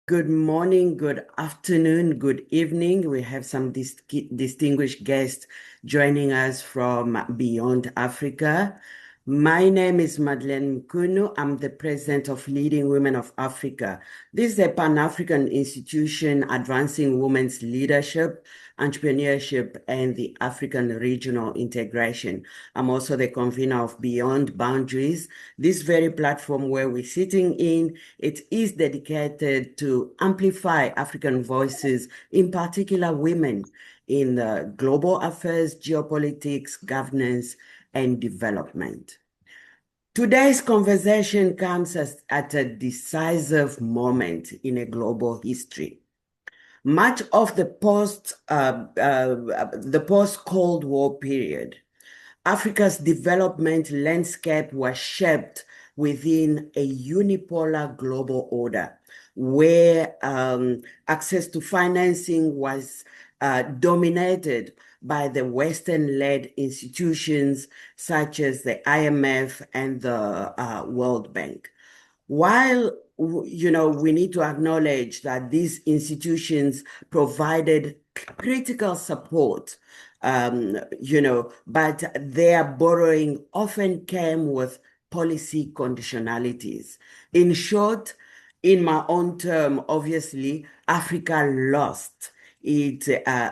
Good morning, good afternoon, good evening. We have some distinguished guests joining us from beyond Africa. My name is Madeleine Mkunu. I'm the president of Leading Women of Africa. This is a Pan-African institution advancing women's leadership, entrepreneurship, and the African regional integration. I'm also the convener of Beyond Boundaries. This very platform where we're sitting in, it is dedicated to amplify African voices, in particular women, in global affairs, geopolitics, governance, and development. Today's conversation comes at a decisive moment in a global history. Much of the post-Cold War period, Africa's development landscape was shaped within a unipolar global order where access to financing was dominated by the Western-led institutions such as the IMF and the World Bank. While we need to acknowledge that these institutions provided critical support, but their borrowing often came with policy conditionalities. In short, in my own term, obviously, Africa lost its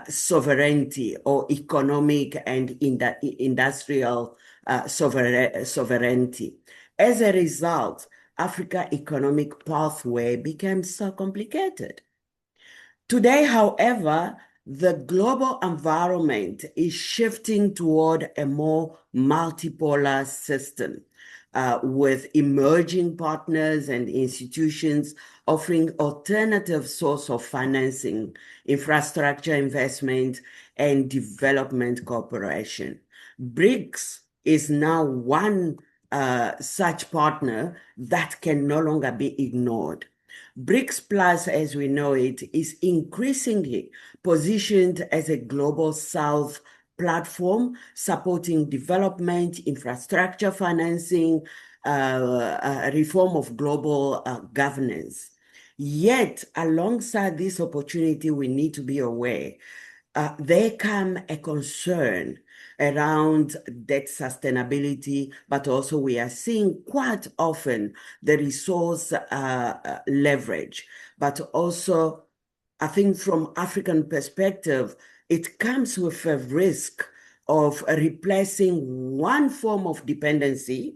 sovereignty or economic and industrial sovereignty. As a result, Africa's economic pathway became so complicated. Today, however, the global environment is shifting toward a more multipolar system, with emerging partners and institutions offering alternative sources of financing, infrastructure investment, and development cooperation. BRICS is now one such partner that can no longer be ignored. BRICS Plus, as we know it, is increasingly positioned as a global South platform supporting development, infrastructure financing, reform of global governance. Yet, alongside this opportunity, we need to be aware there come a concern around debt sustainability, but also we are seeing quite often the resource leverage. But also, I think from African perspective, it comes with a risk of replacing one form of dependency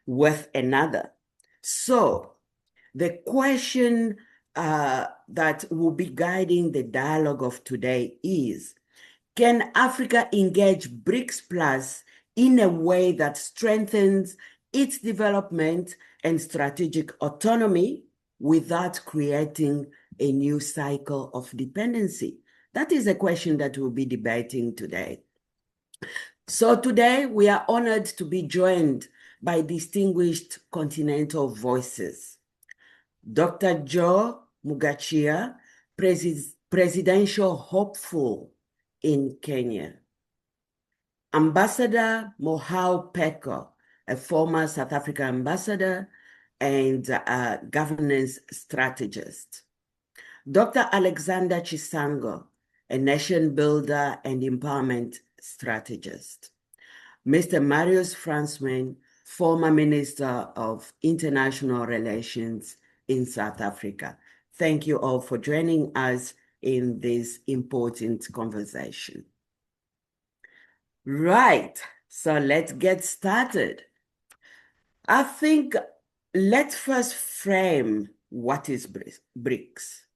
with another. So the question that will be guiding the dialogue of today is, can Africa engage BRICS Plus in a way that strengthens its development and strategic autonomy without creating a new cycle of dependency? That is a question that we'll be debating today. So today we are honored to be joined by distinguished continental voices. Dr. Joe Mugachia, presidential hopeful in Kenya. Ambassador Mohau Peko, a former South African ambassador and governance strategist. Dr. Alexander Chisango, a nation builder and empowerment strategist. Mr. Marius Fransman, former Minister of International Relations in South Africa. Thank you all for joining us in this important conversation. Right, so let's get started. I think let's first frame what is BRICS.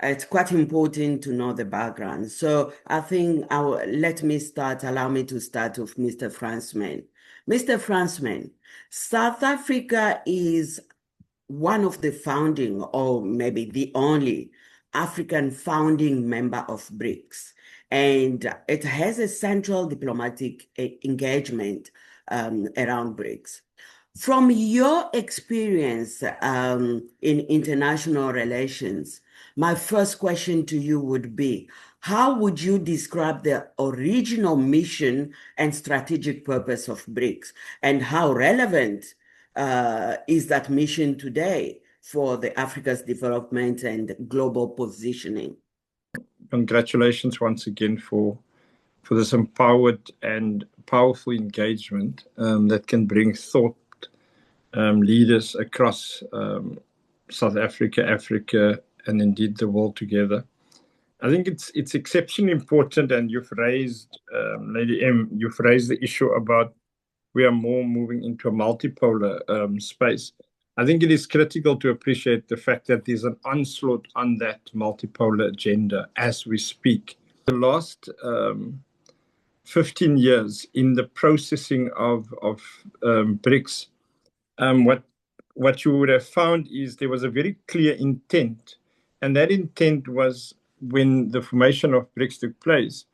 It's quite important to know the background. So I think allow me to start with Mr. Fransman. Mr. Fransman, South Africa is one of the founding, or maybe the only, African founding member of BRICS. And it has a central diplomatic engagement around BRICS. From your experience in international relations, my first question to you would be, how would you describe the original mission and strategic purpose of BRICS, and how relevant is that mission today, for the Africa's development and global positioning. Congratulations once again for this empowered and powerful engagement that can bring thought leaders across South Africa, Africa, and indeed the world together. I think it's exceptionally important, and you've raised, Lady M, you've raised the issue about we are more moving into a multipolar space. I think it is critical to appreciate the fact that there's an onslaught on that multipolar agenda as we speak. The last 15 years in the processing of BRICS, what you would have found is there was a very clear intent, and that intent was when the formation of BRICS took place,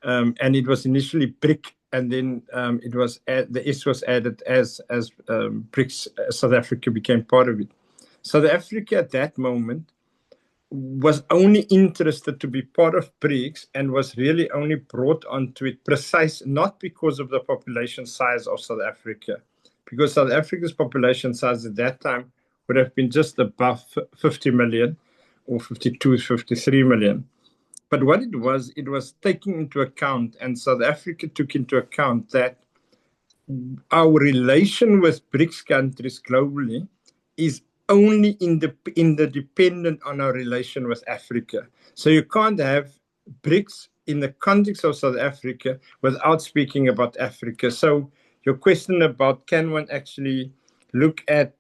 and it was initially BRIC, and then it was the S was added as BRICS. South Africa became part of it. South Africa at that moment was only interested to be part of BRICS and was really only brought onto it not because of the population size of South Africa, because South Africa's population size at that time would have been just above 50 million or 52, 53 million. But what it was taking into account, and South Africa took into account, that our relation with BRICS countries globally is only interdependent on our relation with Africa. So you can't have BRICS in the context of South Africa without speaking about Africa. So your question about can one actually look at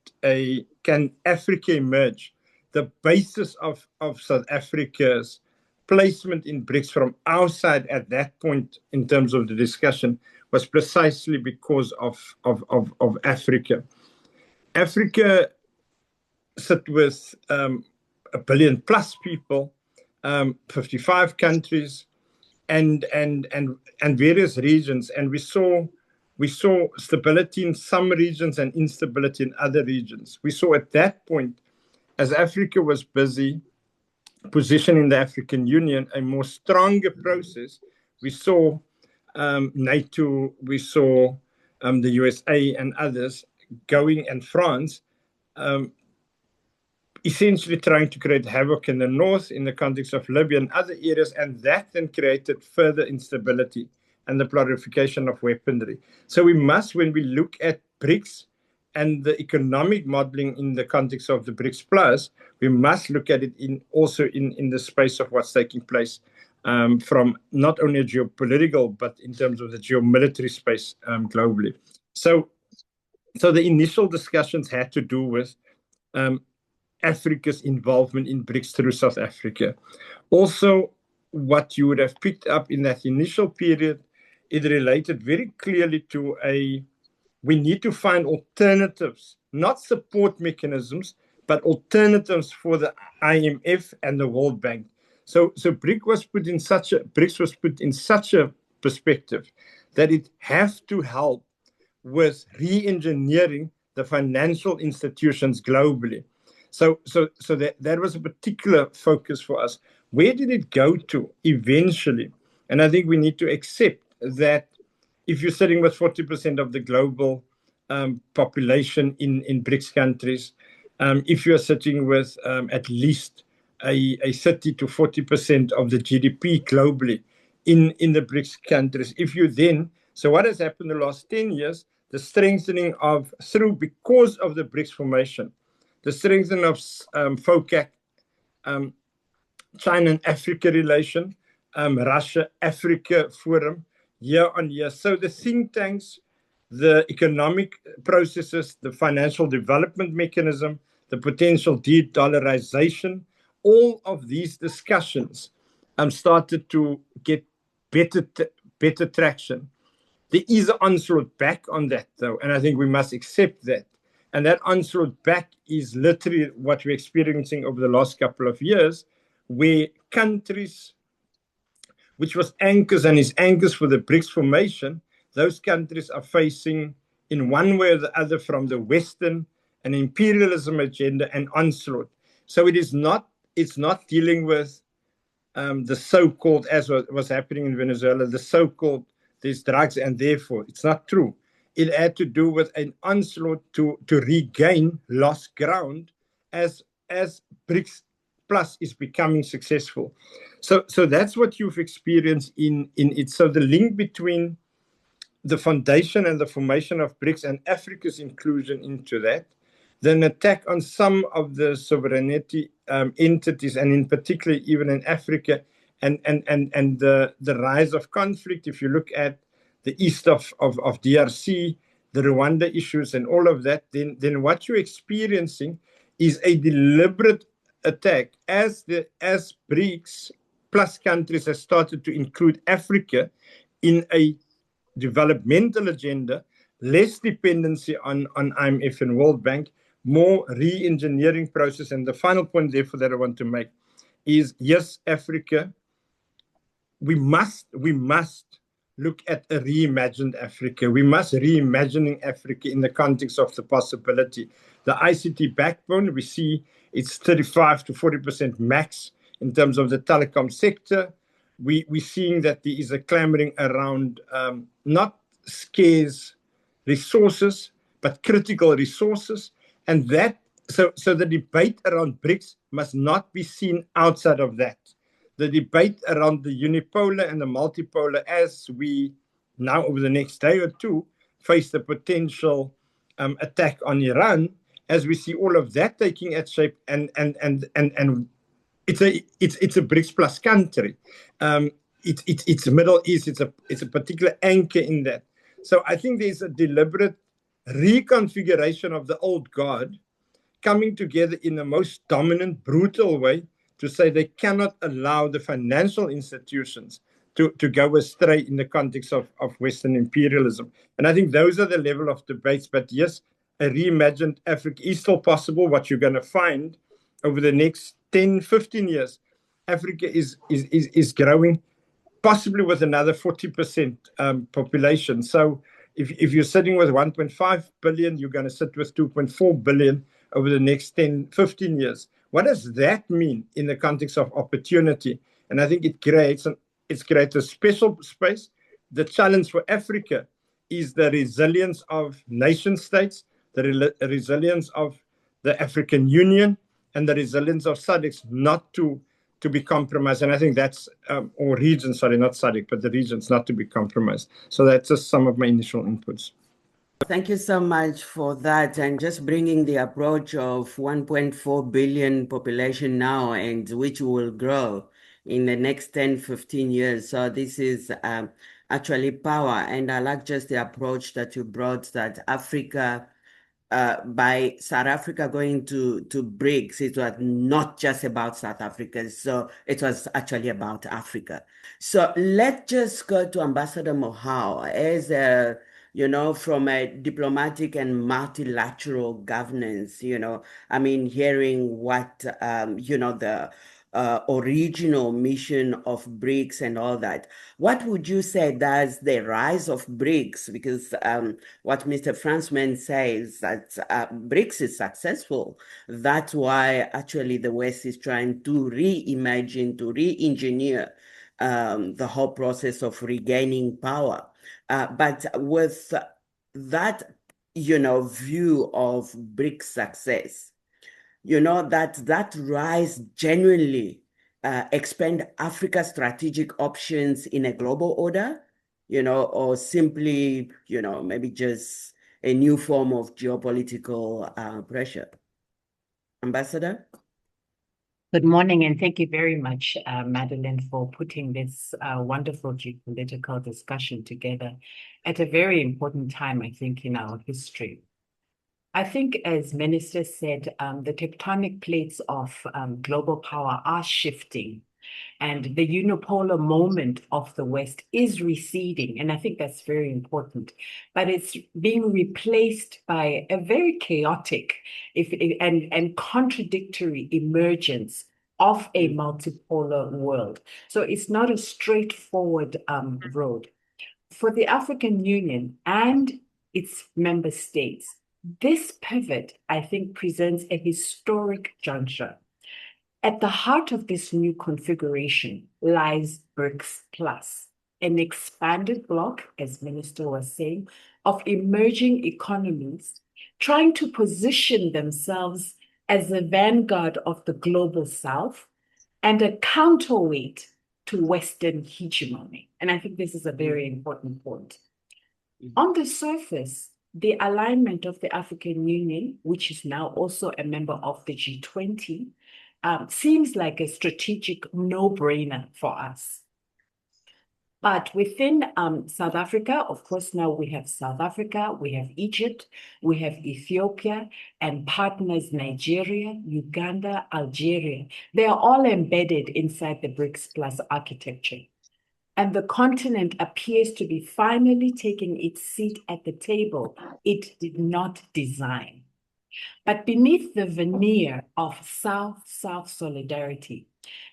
can Africa emerge? The basis of South Africa's placement in BRICS from our side at that point in terms of the discussion was precisely because of Africa. Africa sit with 1 billion plus people, 55 countries, and various regions, and we saw stability in some regions and instability in other regions. We saw at that point, as Africa was busy positioning the African Union a more stronger process, we saw NATO, we saw the USA and others going, and France, essentially trying to create havoc in the north in the context of Libya and other areas, and that then created further instability and the proliferation of weaponry. So we must, when we look at BRICS and the economic modeling in the context of the BRICS Plus, we must look at it also in the space of what's taking place from not only a geopolitical, but in terms of the geomilitary space globally. So the initial discussions had to do with Africa's involvement in BRICS through South Africa. Also, what you would have picked up in that initial period, it related very clearly to we need to find alternatives, not support mechanisms, but alternatives for the IMF and the World Bank. So BRICS was put in such a perspective that it has to help with re-engineering the financial institutions globally. So that was a particular focus for us. Where did it go to eventually? And I think we need to accept that if you're sitting with 40% of the global population in BRICS countries, if you're sitting with at least a 30 to 40% of the GDP globally in the BRICS countries, so what has happened in the last 10 years, the strengthening because of the BRICS formation, the strengthening of FOCAC, China and Africa relation, Russia-Africa Forum, year on year. So the think tanks, the economic processes, the financial development mechanism, the potential de-dollarization, all of these discussions started to get better traction. There is an onslaught back on that, though, and I think we must accept that. And that onslaught back is literally what we're experiencing over the last couple of years, where countries, which was anchors and is anchors for the BRICS formation, those countries are facing, in one way or the other, from the Western and imperialism agenda and onslaught. So it's not dealing with the so-called, as was happening in Venezuela, the so-called there's drugs and therefore it's not true. It had to do with an onslaught to regain lost ground as BRICS Plus is becoming successful. So that's what you've experienced in it. So the link between the foundation and the formation of BRICS and Africa's inclusion into that, then attack on some of the sovereignty entities, and in particular even in Africa, and the rise of conflict. If you look at the east of DRC, the Rwanda issues and all of that, then what you're experiencing is a deliberate attack as BRICS plus countries have started to include Africa in a developmental agenda, less dependency on IMF and World Bank, more re-engineering process. And the final point, therefore, that I want to make is, yes, Africa, we must look at a reimagined Africa. We must reimagining Africa in the context of the possibility. The ICT backbone, we see it's 35 to 40% max in terms of the telecom sector. We're seeing that there is a clamoring around not scarce resources, but critical resources. And that, so the debate around BRICS must not be seen outside of that. The debate around the unipolar and the multipolar, as we now over the next day or two face the potential attack on Iran, as we see all of that taking its shape, and it's a BRICS Plus country. It's Middle East. It's a particular anchor in that. So I think there's a deliberate reconfiguration of the old guard coming together in the most dominant, brutal way to say they cannot allow the financial institutions to go astray in the context of Western imperialism. And I think those are the level of debates. But yes, a reimagined Africa is still possible. What you're going to find over the next 10, 15 years, Africa is growing, possibly with another 40% population. So if you're sitting with 1.5 billion, you're going to sit with 2.4 billion over the next 10, 15 years. What does that mean in the context of opportunity? And I think it creates a special space. The challenge for Africa is the resilience of nation states, the resilience of the African Union, and the resilience of SADC not to be compromised. And I think that's, or regions, sorry, not SADC, but the regions not to be compromised. So that's just some of my initial inputs. Thank you so much for that. And just bringing the approach of 1.4 billion population now, and which will grow in the next 10, 15 years. So this is actually power. And I like just the approach that you brought, that Africa, by South Africa going to BRICS, it was not just about South Africa. So it was actually about Africa. So let's just go to Ambassador Mohau as a, from a diplomatic and multilateral governance, I mean, hearing what, the original mission of BRICS and all that. What would you say does the rise of BRICS, because what Mr. Franzman says that BRICS is successful. That's why actually the West is trying to reimagine, to re-engineer the whole process of regaining power. But with that, view of BRICS success, that rise genuinely expand Africa's strategic options in a global order, or simply, maybe just a new form of geopolitical pressure. Ambassador? Good morning, and thank you very much, Madeleine, for putting this wonderful geopolitical discussion together at a very important time, I think, in our history. I think, as Minister said, the tectonic plates of global power are shifting, and the unipolar moment of the West is receding, and I think that's very important. But it's being replaced by a very chaotic and contradictory emergence of a multipolar world. So it's not a straightforward road. For the African Union and its member states, this pivot, I think, presents a historic juncture. At the heart of this new configuration lies BRICS Plus, an expanded bloc, as Minister was saying, of emerging economies trying to position themselves as the vanguard of the global South and a counterweight to Western hegemony. And I think this is a very important point. On the surface, the alignment of the African Union, which is now also a member of the G20, seems like a strategic no-brainer for us. But within South Africa, of course, now we have South Africa, we have Egypt, we have Ethiopia, and partners Nigeria, Uganda, Algeria. They are all embedded inside the BRICS Plus architecture. And the continent appears to be finally taking its seat at the table it did not design. But beneath the veneer of South-South solidarity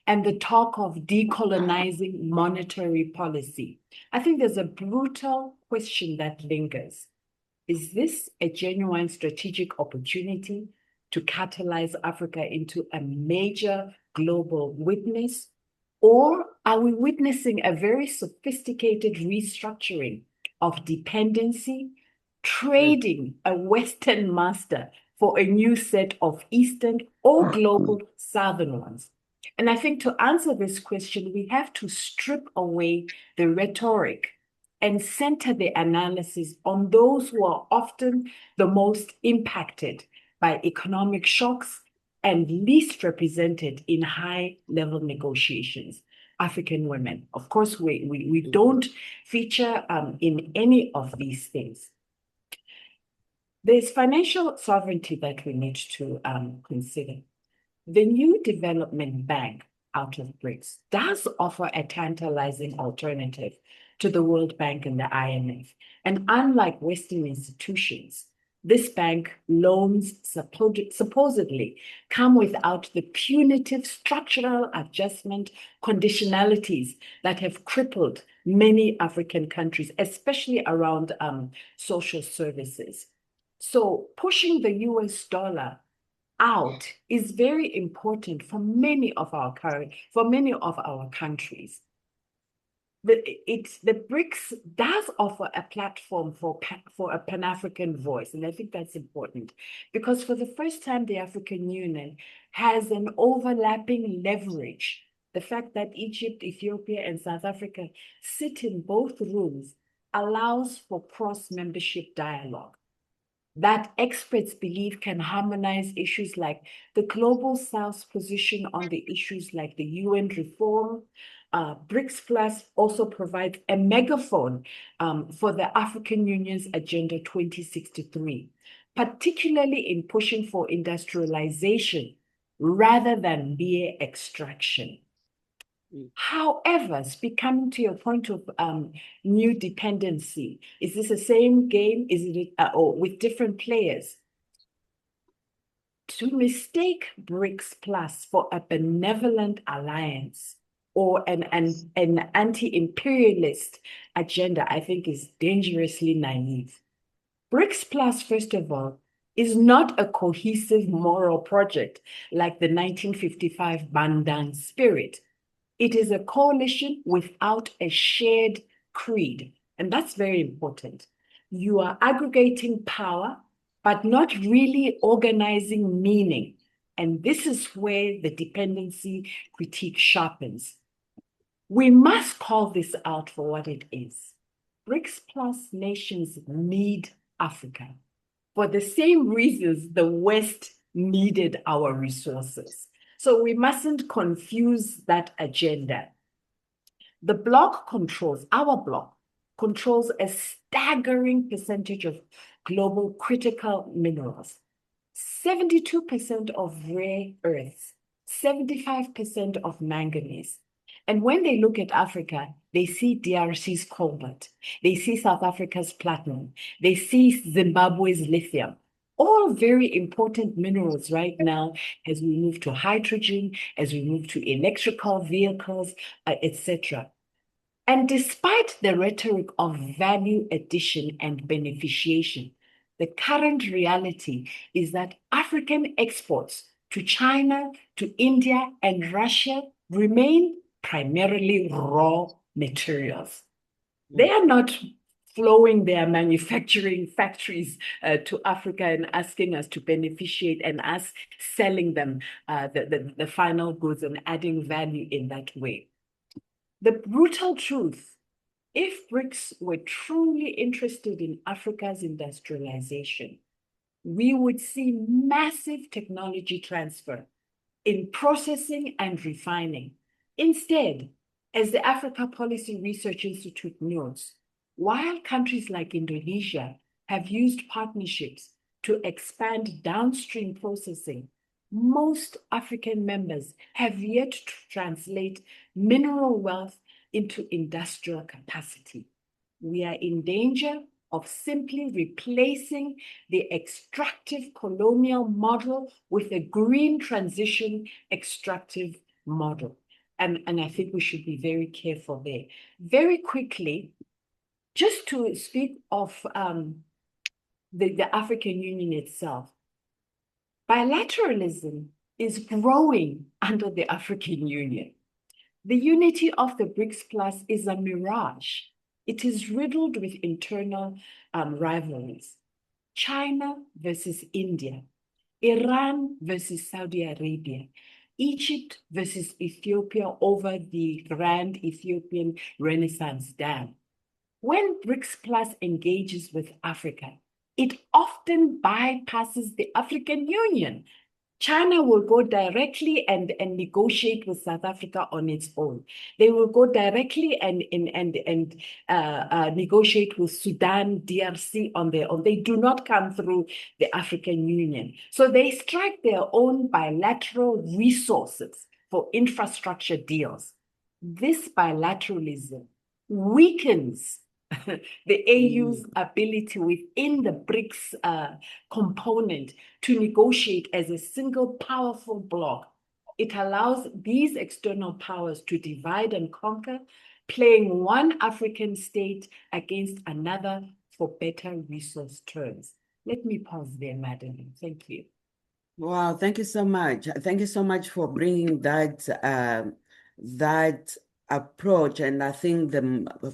and the talk of decolonizing monetary policy, I think there's a brutal question that lingers. Is this a genuine strategic opportunity to catalyze Africa into a major global witness? Or are we witnessing a very sophisticated restructuring of dependency, trading a Western master for a new set of Eastern or global Southern ones? And I think to answer this question, we have to strip away the rhetoric and center the analysis on those who are often the most impacted by economic shocks and least represented in high-level negotiations, African women. Of course, we don't feature in any of these things. There's financial sovereignty that we need to consider. The new development bank out of BRICS does offer a tantalizing alternative to the World Bank and the IMF. And unlike Western institutions, this bank loans supposedly come without the punitive structural adjustment conditionalities that have crippled many African countries, especially around social services. So pushing the US dollar out is very important for many of our countries. The BRICS does offer a platform for a Pan-African voice, and I think that's important because for the first time, the African Union has an overlapping leverage. The fact that Egypt, Ethiopia, and South Africa sit in both rooms allows for cross-membership dialogue that experts believe can harmonize issues like the Global South's position on the issues like the UN reform. BRICS Plus also provides a megaphone for the African Union's Agenda 2063, particularly in pushing for industrialization rather than mere extraction. However, coming to your point of new dependency, is this the same game? Is it or with different players? To mistake BRICS Plus for a benevolent alliance or an anti-imperialist agenda, I think is dangerously naive. BRICS Plus, first of all, is not a cohesive moral project like the 1955 Bandung spirit. It is a coalition without a shared creed, and that's very important. You are aggregating power, but not really organizing meaning. And this is where the dependency critique sharpens. We must call this out for what it is. BRICS Plus nations need Africa for the same reasons the West needed our resources. So we mustn't confuse that agenda. The bloc our bloc controls a staggering percentage of global critical minerals, 72% of rare earths, 75% of manganese. And when they look at Africa, they see DRC's cobalt, they see South Africa's platinum, they see Zimbabwe's lithium. All very important minerals right now as we move to hydrogen, as we move to electrical vehicles, etc. And despite the rhetoric of value addition and beneficiation, the current reality is that African exports to China, to India, and Russia remain primarily raw materials. They are not flowing their manufacturing factories to Africa and asking us to beneficiate, and us selling them the final goods and adding value in that way. The brutal truth, if BRICS were truly interested in Africa's industrialization, we would see massive technology transfer in processing and refining. Instead, as the Africa Policy Research Institute notes, while countries like Indonesia have used partnerships to expand downstream processing, most African members have yet to translate mineral wealth into industrial capacity. We are in danger of simply replacing the extractive colonial model with a green transition extractive model. And I think we should be very careful there. Very quickly, just to speak of the African Union itself, bilateralism is growing under the African Union. The unity of the BRICS Plus is a mirage. It is riddled with internal rivalries. China versus India, Iran versus Saudi Arabia, Egypt versus Ethiopia over the Grand Ethiopian Renaissance Dam. When BRICS Plus engages with Africa, it often bypasses the African Union. China will go directly and negotiate with South Africa on its own. They will go directly and negotiate with Sudan, DRC on their own. They do not come through the African Union. So they strike their own bilateral resources for infrastructure deals. This bilateralism weakens the AU's ability within the BRICS component to negotiate as a single powerful bloc. It allows these external powers to divide and conquer, playing one African state against another for better resource terms. Let me pause there, Madeline. Thank you. Wow, thank you so much. Thank you so much for bringing that approach. And I think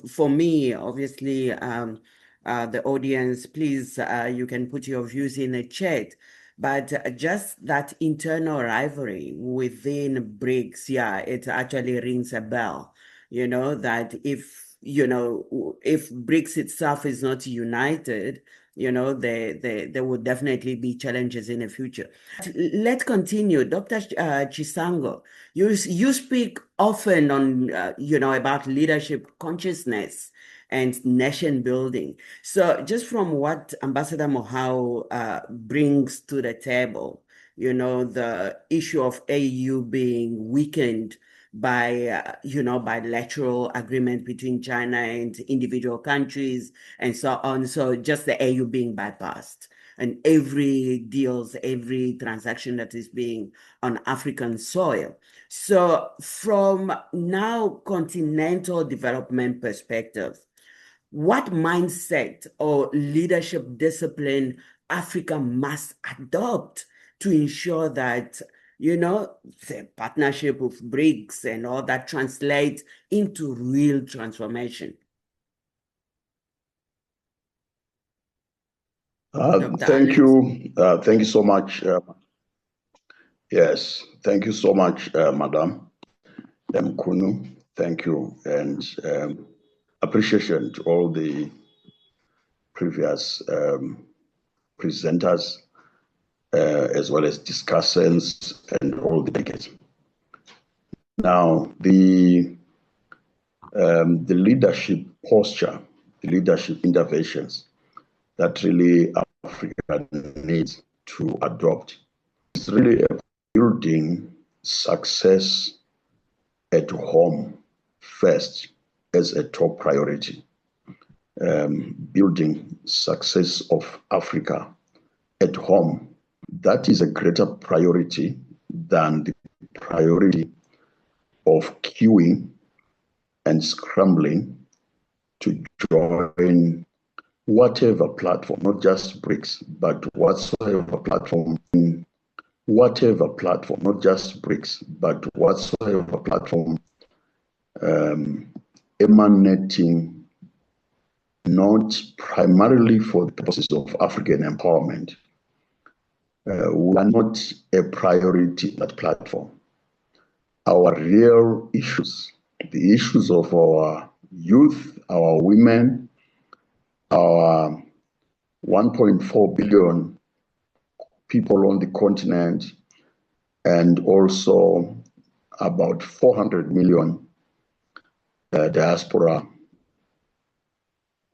for me, obviously, the audience, please, you can put your views in the chat. But just that internal rivalry within BRICS, yeah, it actually rings a bell. You know, that if BRICS itself is not united, there will definitely be challenges in the future. Let's continue. Dr. Chisango, you speak often on, about leadership consciousness and nation building. So just from what Ambassador Mohau brings to the table, the issue of AU being weakened by bilateral agreement between China and individual countries and so on. So just the AU being bypassed, and every transaction that is being on African soil. So from now continental development perspective, what mindset or leadership discipline Africa must adopt to ensure that the partnership with BRICS and all that translates into real transformation? Thank you. Thank you so much. Yes, thank you so much, Madam Kunu. Thank you, and appreciation to all the previous presenters, as well as discussants and all the delegates. Now, the leadership posture, the leadership interventions that really Africa needs to adopt is really building success at home first as a top priority. Building success of Africa at home, that is a greater priority than the priority of queuing and scrambling to join whatever platform, not just BRICS, but whatsoever platform, not just BRICS, but whatsoever platform emanating not primarily for the purposes of African empowerment. We are not a priority, that platform. Our real issues, the issues of our youth, our women, our 1.4 billion people on the continent, and also about 400 million diaspora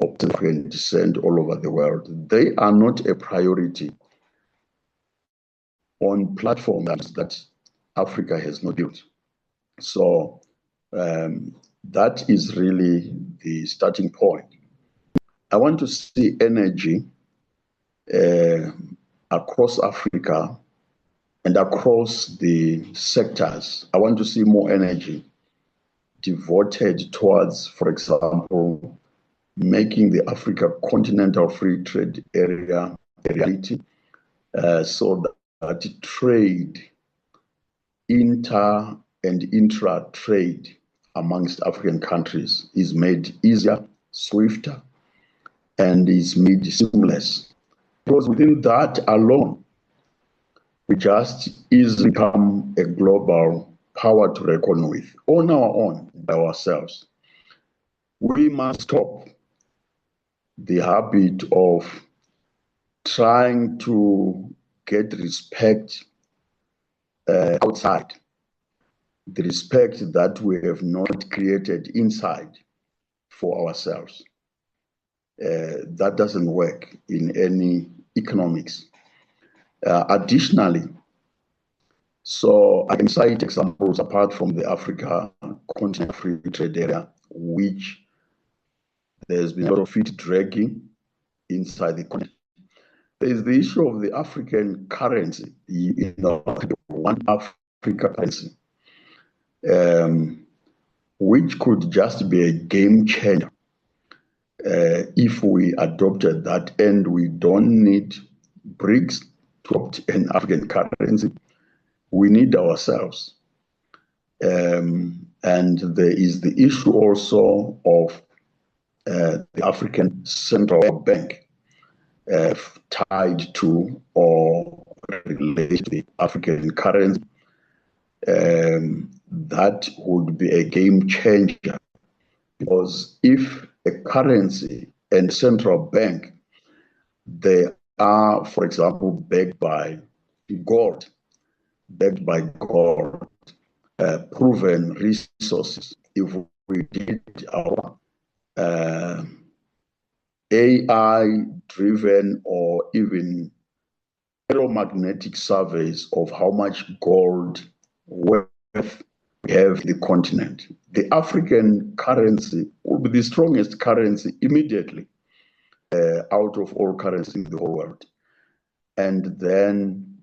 of African descent all over the world. They are not a priority on platforms that Africa has not built. So that is really the starting point. I want to see energy across Africa and across the sectors. I want to see more energy devoted towards, for example, making the Africa Continental Free Trade Area a reality, so that trade, inter and intra-trade amongst African countries is made easier, swifter, and is made seamless. Because within that alone, we just easily become a global power to reckon with on our own, by ourselves. We must stop the habit of trying to get respect outside, the respect that we have not created inside for ourselves. That doesn't work in any economics. Additionally, so I can cite examples apart from the Africa Continental Free Trade Area, which there's been a lot of feet dragging inside the continent. There is the issue of the African currency, one Africa currency, which could just be a game changer if we adopted that, and we don't need BRICS to adopt an African currency. We need ourselves. And there is the issue also of the African Central Bank tied to or related to the African currency. That would be a game changer, because if a currency and central bank, they are, for example, backed by gold, proven resources. If we did our AI-driven or even aeromagnetic surveys of how much gold worth we have in the continent, the African currency will be the strongest currency immediately out of all currencies in the whole world. And then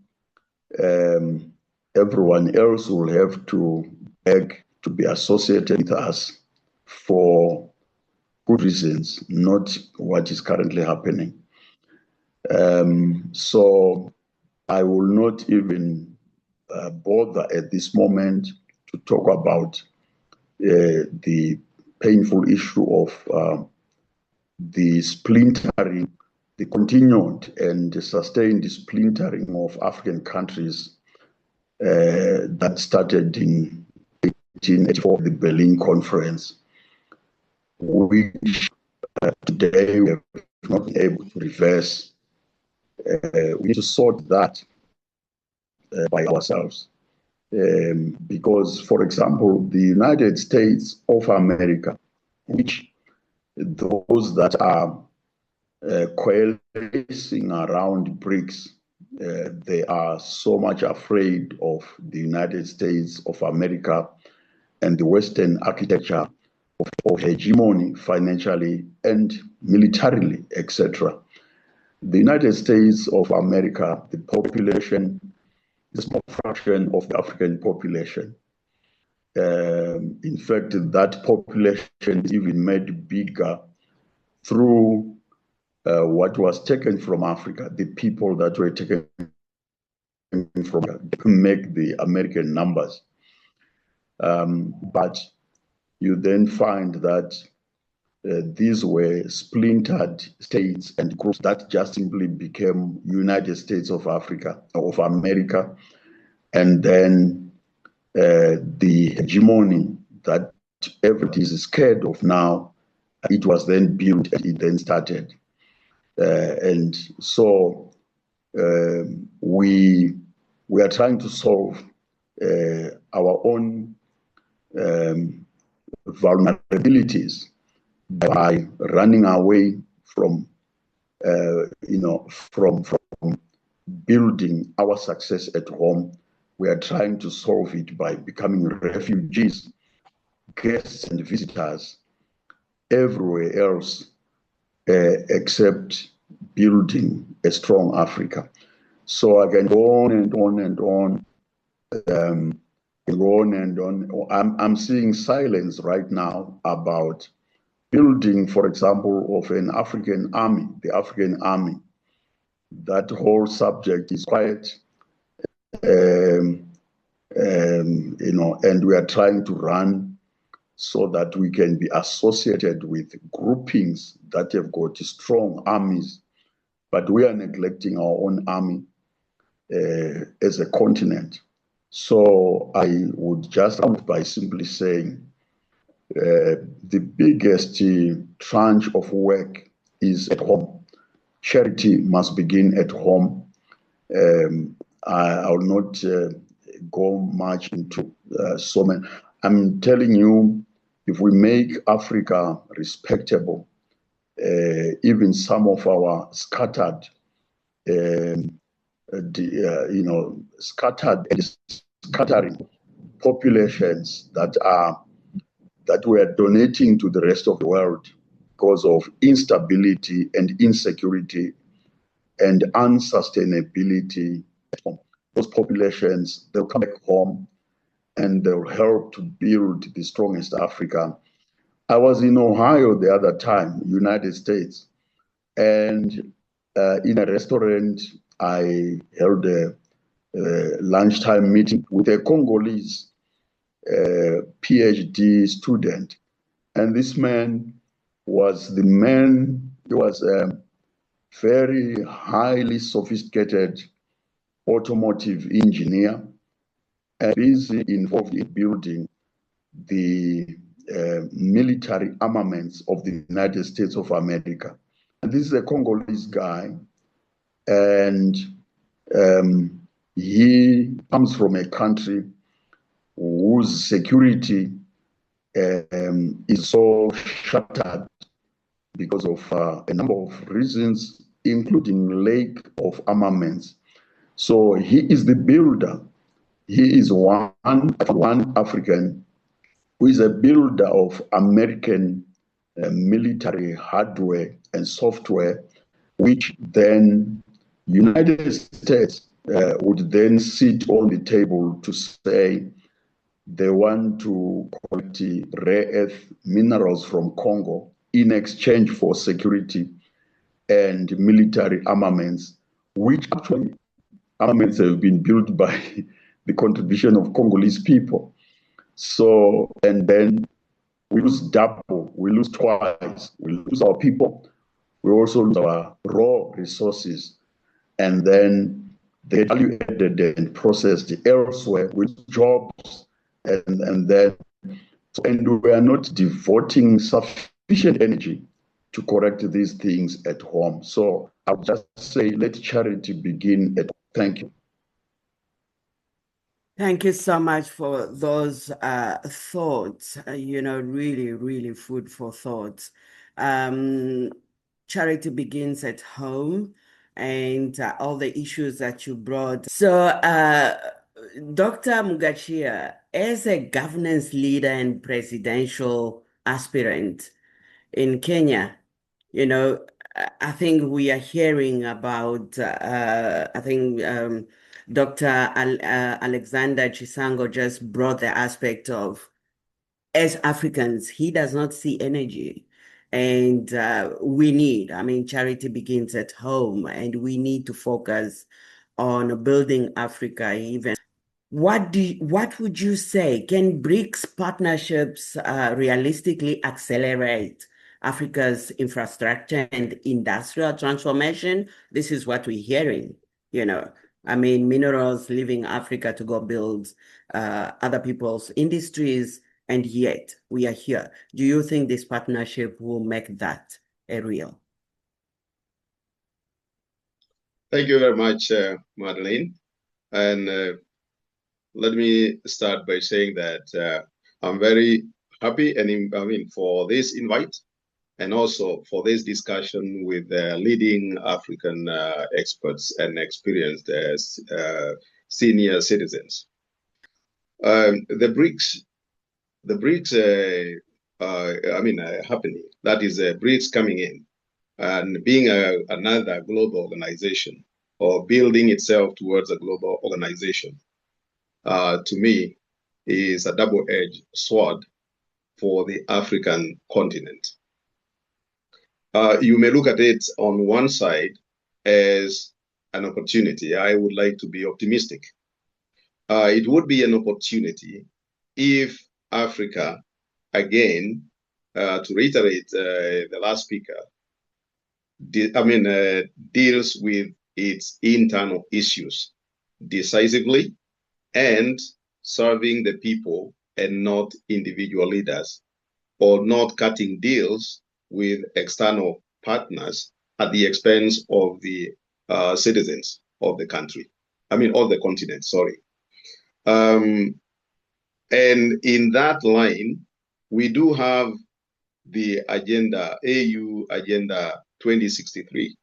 everyone else will have to beg to be associated with us for good reasons, not what is currently happening. So I will not even bother at this moment to talk about the painful issue of the splintering, the continued and sustained splintering of African countries that started in 1884, the Berlin Conference, which today we have not been able to reverse. We need to sort that by ourselves. Because, for example, the United States of America, which those that are coalescing around BRICS, they are so much afraid of the United States of America and the Western architecture of hegemony financially and militarily, etc. The United States of America, the population is a small fraction of the African population. In fact, that population is even made bigger through what was taken from Africa, the people that were taken from make the American numbers. But you then find that these were splintered states and groups that just simply became United States of Africa, of America, and then the hegemony that everybody is scared of now, it was then built and it then started. And so we are trying to solve our own vulnerabilities by running away from from building our success at home. We are trying to solve it by becoming refugees, guests and visitors everywhere else except building a strong Africa. So I can go on and on and on, go on and on. I'm seeing silence right now about building, for example, of an African army, the African army. That whole subject is quite, and we are trying to run so that we can be associated with groupings that have got strong armies, but we are neglecting our own army as a continent. So I would just end by simply saying the biggest tranche of work is at home. Charity must begin at home. I will not go much into so many. I'm telling you, if we make Africa respectable, even some of our scattered, scattering populations that were donating to the rest of the world because of instability and insecurity and unsustainability, those populations, they'll come back home and they'll help to build the strongest Africa. I was in Ohio the other time, United States, and in a restaurant, I held a lunchtime meeting with a Congolese PhD student. And this man was he was a very highly sophisticated automotive engineer and busy involved in building the military armaments of the United States of America. And this is a Congolese guy, and he comes from a country whose security is so shattered because of a number of reasons, including lack of armaments. So he is the builder. He is one African who is a builder of American military hardware and software, which then United States would then sit on the table to say they want to collect rare earth minerals from Congo in exchange for security and military armaments, which actually armaments have been built by the contribution of Congolese people. So, and then we lose double, we lose twice, we lose our people, we also lose our raw resources, and then they value added and processed elsewhere with jobs, and we are not devoting sufficient energy to correct these things at home. So I would just say, let charity begin at home. Thank you. Thank you so much for those thoughts, really, really food for thought. Charity begins at home, and all the issues that you brought. So, Dr. Mugachia, as a governance leader and presidential aspirant in Kenya, I think we are hearing about, Dr. Alexander Chisango just brought the aspect of, as Africans, he does not see energy. And charity begins at home, and we need to focus on building Africa even. What would you say? Can BRICS partnerships realistically accelerate Africa's infrastructure and industrial transformation. This is what we're hearing, I mean, minerals leaving Africa to go build other people's industries, and yet we are here. Do you think this partnership will make that a real? Thank you very much, Madeleine. And let me start by saying that I'm very happy for this invite, and also for this discussion with leading African experts and experienced senior citizens. The BRICS happening, that is BRICS coming in and being another global organization, or building itself towards a global organization, to me, is a double-edged sword for the African continent. You may look at it on one side as an opportunity. I would like to be optimistic. It would be an opportunity if Africa, again, to reiterate the last speaker, deals with its internal issues decisively and serving the people and not individual leaders, or not cutting deals with external partners at the expense of the citizens of the country. Of the continent, sorry. And in that line, we do have the agenda, AU Agenda 2063.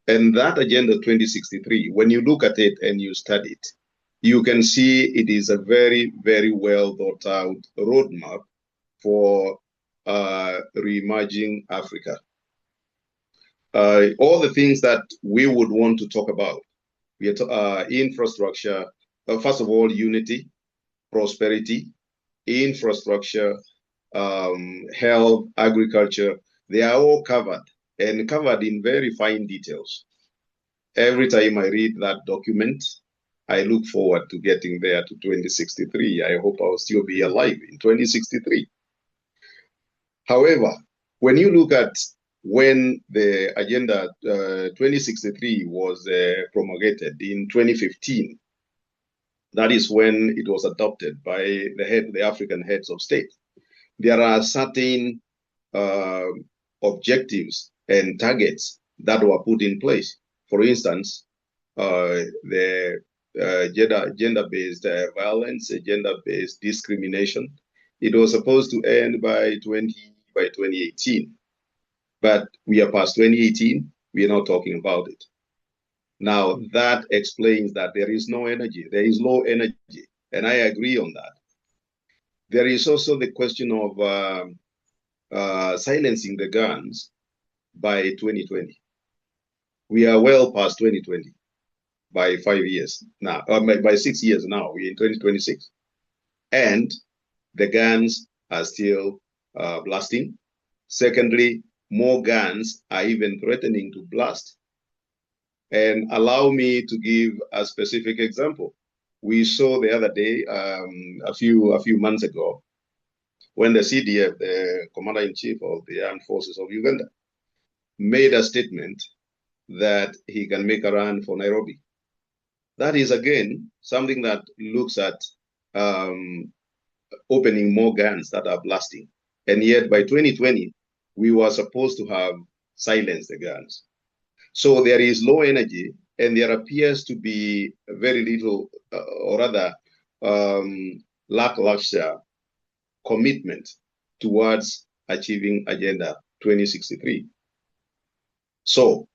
And that Agenda 2063, when you look at it and you study it, you can see it is a very, very well thought out roadmap for reimagining Africa. All the things that we would want to talk about, infrastructure, first of all, unity, prosperity, infrastructure, health, agriculture, they are all covered, and covered in very fine details. Every time I read that document, I look forward to getting there to 2063. I hope I'll still be alive in 2063. However, when you look at when the Agenda 2063 was promulgated in 2015, that is when it was adopted by the African heads of state. There are certain objectives and targets that were put in place. For instance, the gender-based violence, gender-based discrimination. It was supposed to end by 2018, but we are past 2018. We are not talking about it. Now, that explains that there is no energy. There is low energy, and I agree on that. There is also the question of silencing the guns by 2020. We are well past 2020 by 5 years now, by 6 years now. We're in 2026. And the guns are still blasting. Secondly, more guns are even threatening to blast. And allow me to give a specific example. We saw the other day, a few months ago, when the CDF, the Commander-in-Chief of the Armed Forces of Uganda, made a statement that he can make a run for Nairobi. That is, again, something that looks at opening more guns that are blasting. And yet by 2020, we were supposed to have silenced the guns. So there is low energy, and there appears to be very little, or rather lackluster commitment towards achieving Agenda 2063. So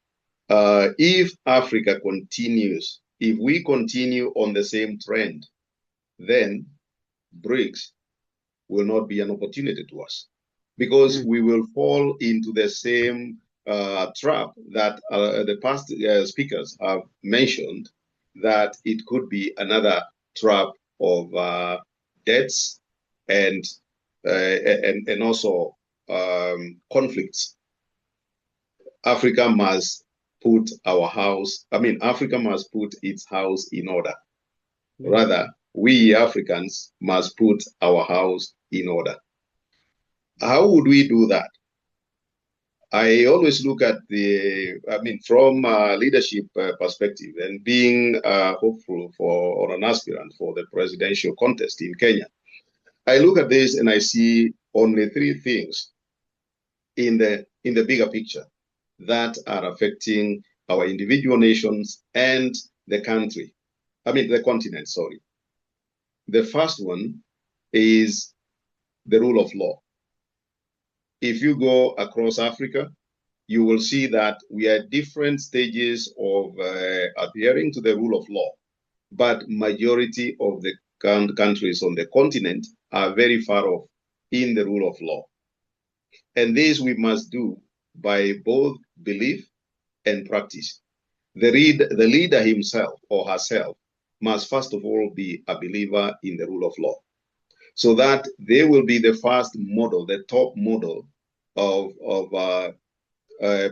if Africa continues, if we continue on the same trend, then BRICS will not be an opportunity to us, because we will fall into the same trap that the past speakers have mentioned, that it could be another trap of debts and also conflicts. Africa must put Africa must put its house in order. Rather, we Africans must put our house in order. How would we do that? I always look at from a leadership perspective, and being hopeful for, or an aspirant for the presidential contest in Kenya, I look at this and I see only three things in the bigger picture that are affecting our individual nations and the continent, sorry. The first one is the rule of law. If you go across Africa, you will see that we are at different stages of adhering to the rule of law, but majority of the countries on the continent are very far off in the rule of law. And this we must do by both belief and practice. The leader himself or herself must first of all be a believer in the rule of law, so that they will be the first model, the top model of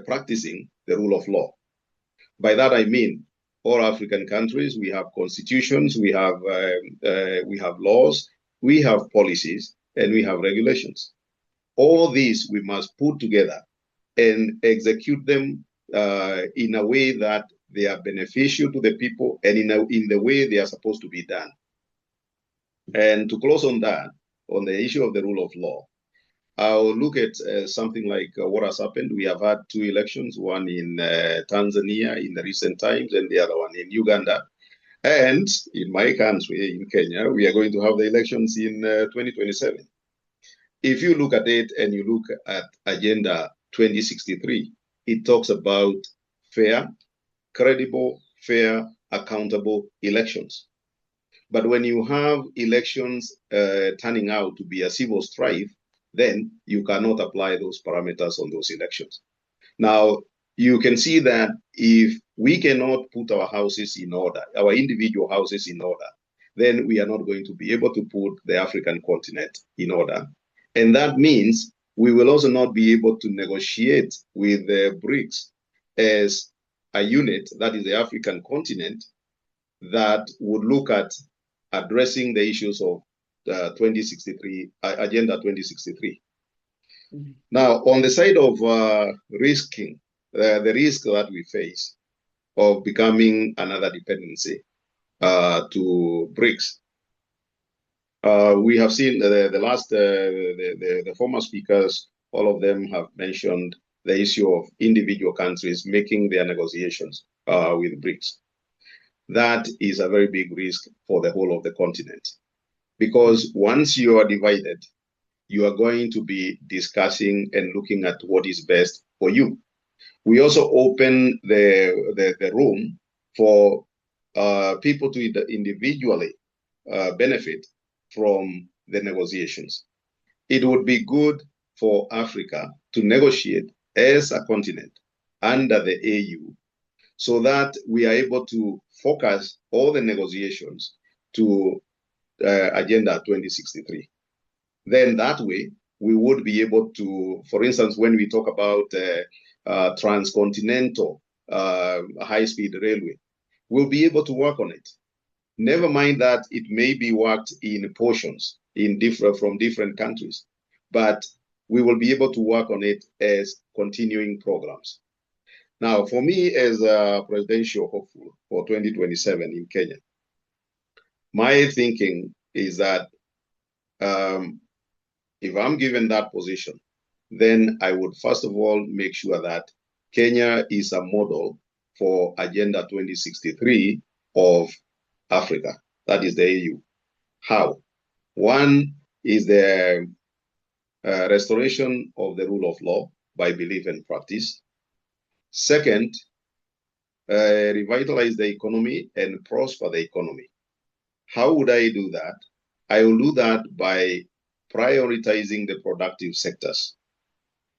practicing the rule of law. By that I mean, all African countries, we have constitutions, we have laws, we have policies, and we have regulations. All these we must put together and execute them in a way that they are beneficial to the people and in the way they are supposed to be done. And to close on that, on the issue of the rule of law, I'll look at something like what has happened. We have had two elections, one in Tanzania in the recent times and the other one in Uganda. And in my country, in Kenya, we are going to have the elections in 2027. If you look at it and you look at Agenda 2063, it talks about fair, credible, fair, accountable elections. But when you have elections turning out to be a civil strife, then you cannot apply those parameters on those elections. Now, you can see that if we cannot put our houses in order, our individual houses in order, then we are not going to be able to put the African continent in order. And that means we will also not be able to negotiate with the BRICS as a unit, that is the African continent, that would look at addressing the issues of 2063, Agenda 2063. Mm-hmm. Now, on the side of risking, the risk that we face of becoming another dependency to BRICS, we have seen the former speakers, all of them have mentioned the issue of individual countries making their negotiations with BRICS. That is a very big risk for the whole of the continent. Because once you are divided, you are going to be discussing and looking at what is best for you. We also open the room for people to individually benefit from the negotiations. It would be good for Africa to negotiate as a continent under the AU, so that we are able to focus all the negotiations to Agenda 2063. Then that way, we would be able to, for instance, when we talk about transcontinental high-speed railway, we'll be able to work on it. Never mind that it may be worked in portions from different countries, but we will be able to work on it as continuing programs. Now, for me as a presidential hopeful for 2027 in Kenya, my thinking is that if I'm given that position, then I would first of all make sure that Kenya is a model for Agenda 2063 of Africa, that is the AU. How? One is the restoration of the rule of law by belief and practice. Second, revitalize the economy and prosper the economy. How would I do that? I will do that by prioritizing the productive sectors.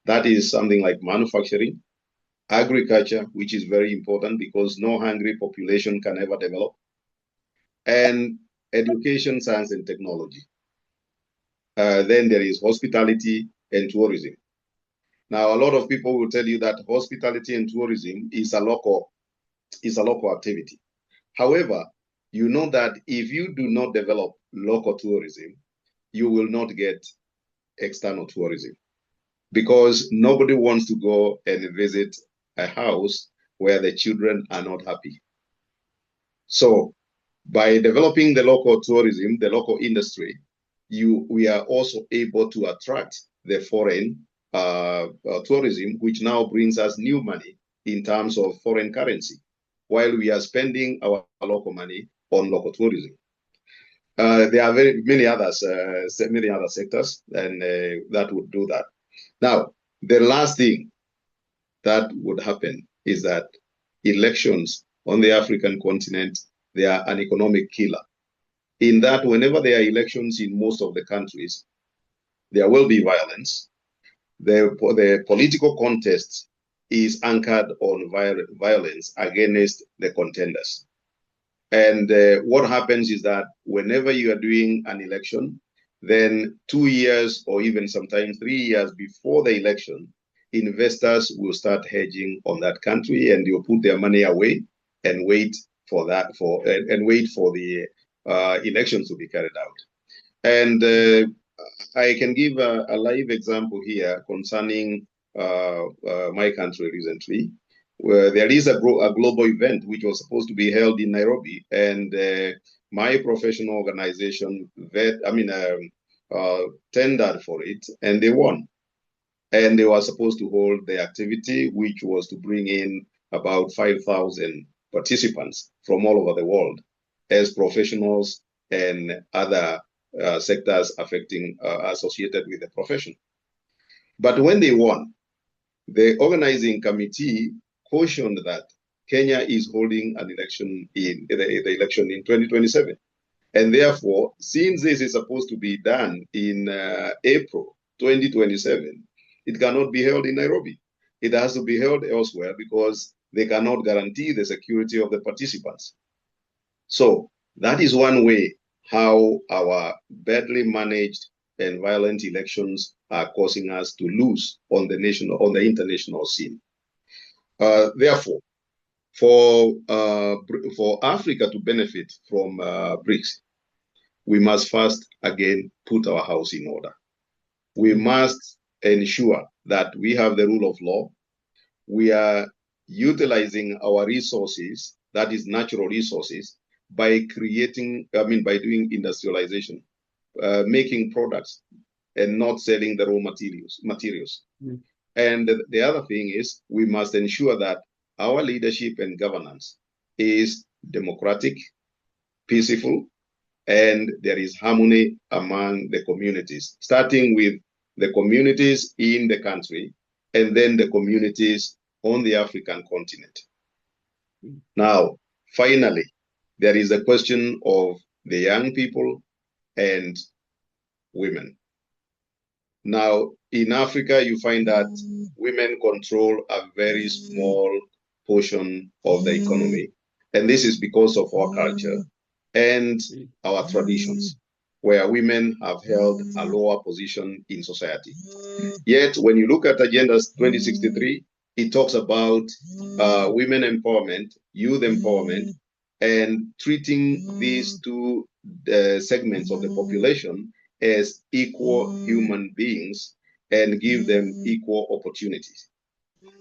That is something like manufacturing, agriculture, which is very important because no hungry population can ever develop, and education, science, and technology. Then there is hospitality and tourism. Now, a lot of people will tell you that hospitality and tourism is a local activity. However, you know that if you do not develop local tourism, you will not get external tourism. because nobody wants to go and visit a house where the children are not happy. So by developing the local tourism, the local industry, we are also able to attract the foreign tourism, which now brings us new money in terms of foreign currency, while we are spending our local money on local tourism. There are many other sectors and that would do that. Now, the last thing that would happen is that elections on the African continent, they are an economic killer. In that, whenever there are elections in most of the countries, there will be violence. The political contest is anchored on violence against the contenders. And what happens is that whenever you are doing an election, then 2 years or even sometimes 3 years before the election, investors will start hedging on that country, and they'll put their money away and wait for the elections to be carried out. And I can give a live example here concerning my country recently, where there is a global event which was supposed to be held in Nairobi, and my professional organization tendered for it, and they won. And they were supposed to hold the activity, which was to bring in about 5,000 participants from all over the world as professionals and other sectors associated with the profession. But when they won, the organizing committee cautioned that Kenya is holding an election in the election in 2027. And therefore, since this is supposed to be done in April 2027, it cannot be held in Nairobi. It has to be held elsewhere because they cannot guarantee the security of the participants. So that is one way how our badly managed and violent elections are causing us to lose on the international scene. Therefore, for Africa to benefit from BRICS, we must first again put our house in order. We must ensure that we have the rule of law. We are utilizing our resources, that is natural resources, by doing industrialization, making products and not selling the raw materials. Mm. And the other thing is we must ensure that our leadership and governance is democratic, peaceful, and there is harmony among the communities, starting with the communities in the country and then the communities on the African continent. Now, finally, there is a question of the young people and women. Now, in Africa, you find that women control a very small portion of the economy. And this is because of our culture and our traditions, where women have held a lower position in society. Yet, when you look at Agenda 2063, it talks about women empowerment, youth empowerment, and treating these two segments of the population as equal human beings and give them equal opportunities.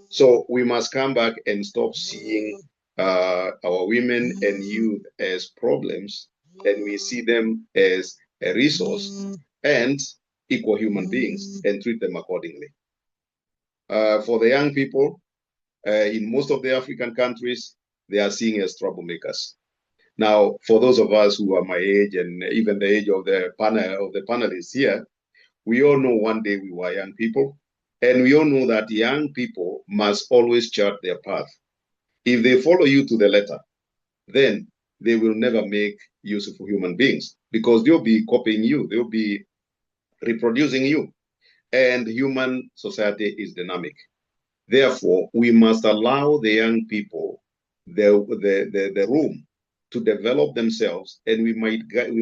So we must come back and stop seeing our women and youth as problems, and we see them as a resource and equal human beings and treat them accordingly. For the young people, in most of the African countries, they are seen as troublemakers. Now, for those of us who are my age and even the age of the panelists here, we all know one day we were young people, and we all know that young people must always chart their path. If they follow you to the letter, then they will never make useful human beings because they'll be copying you, they'll be reproducing you, and human society is dynamic. Therefore, we must allow the young people the room to develop themselves, and we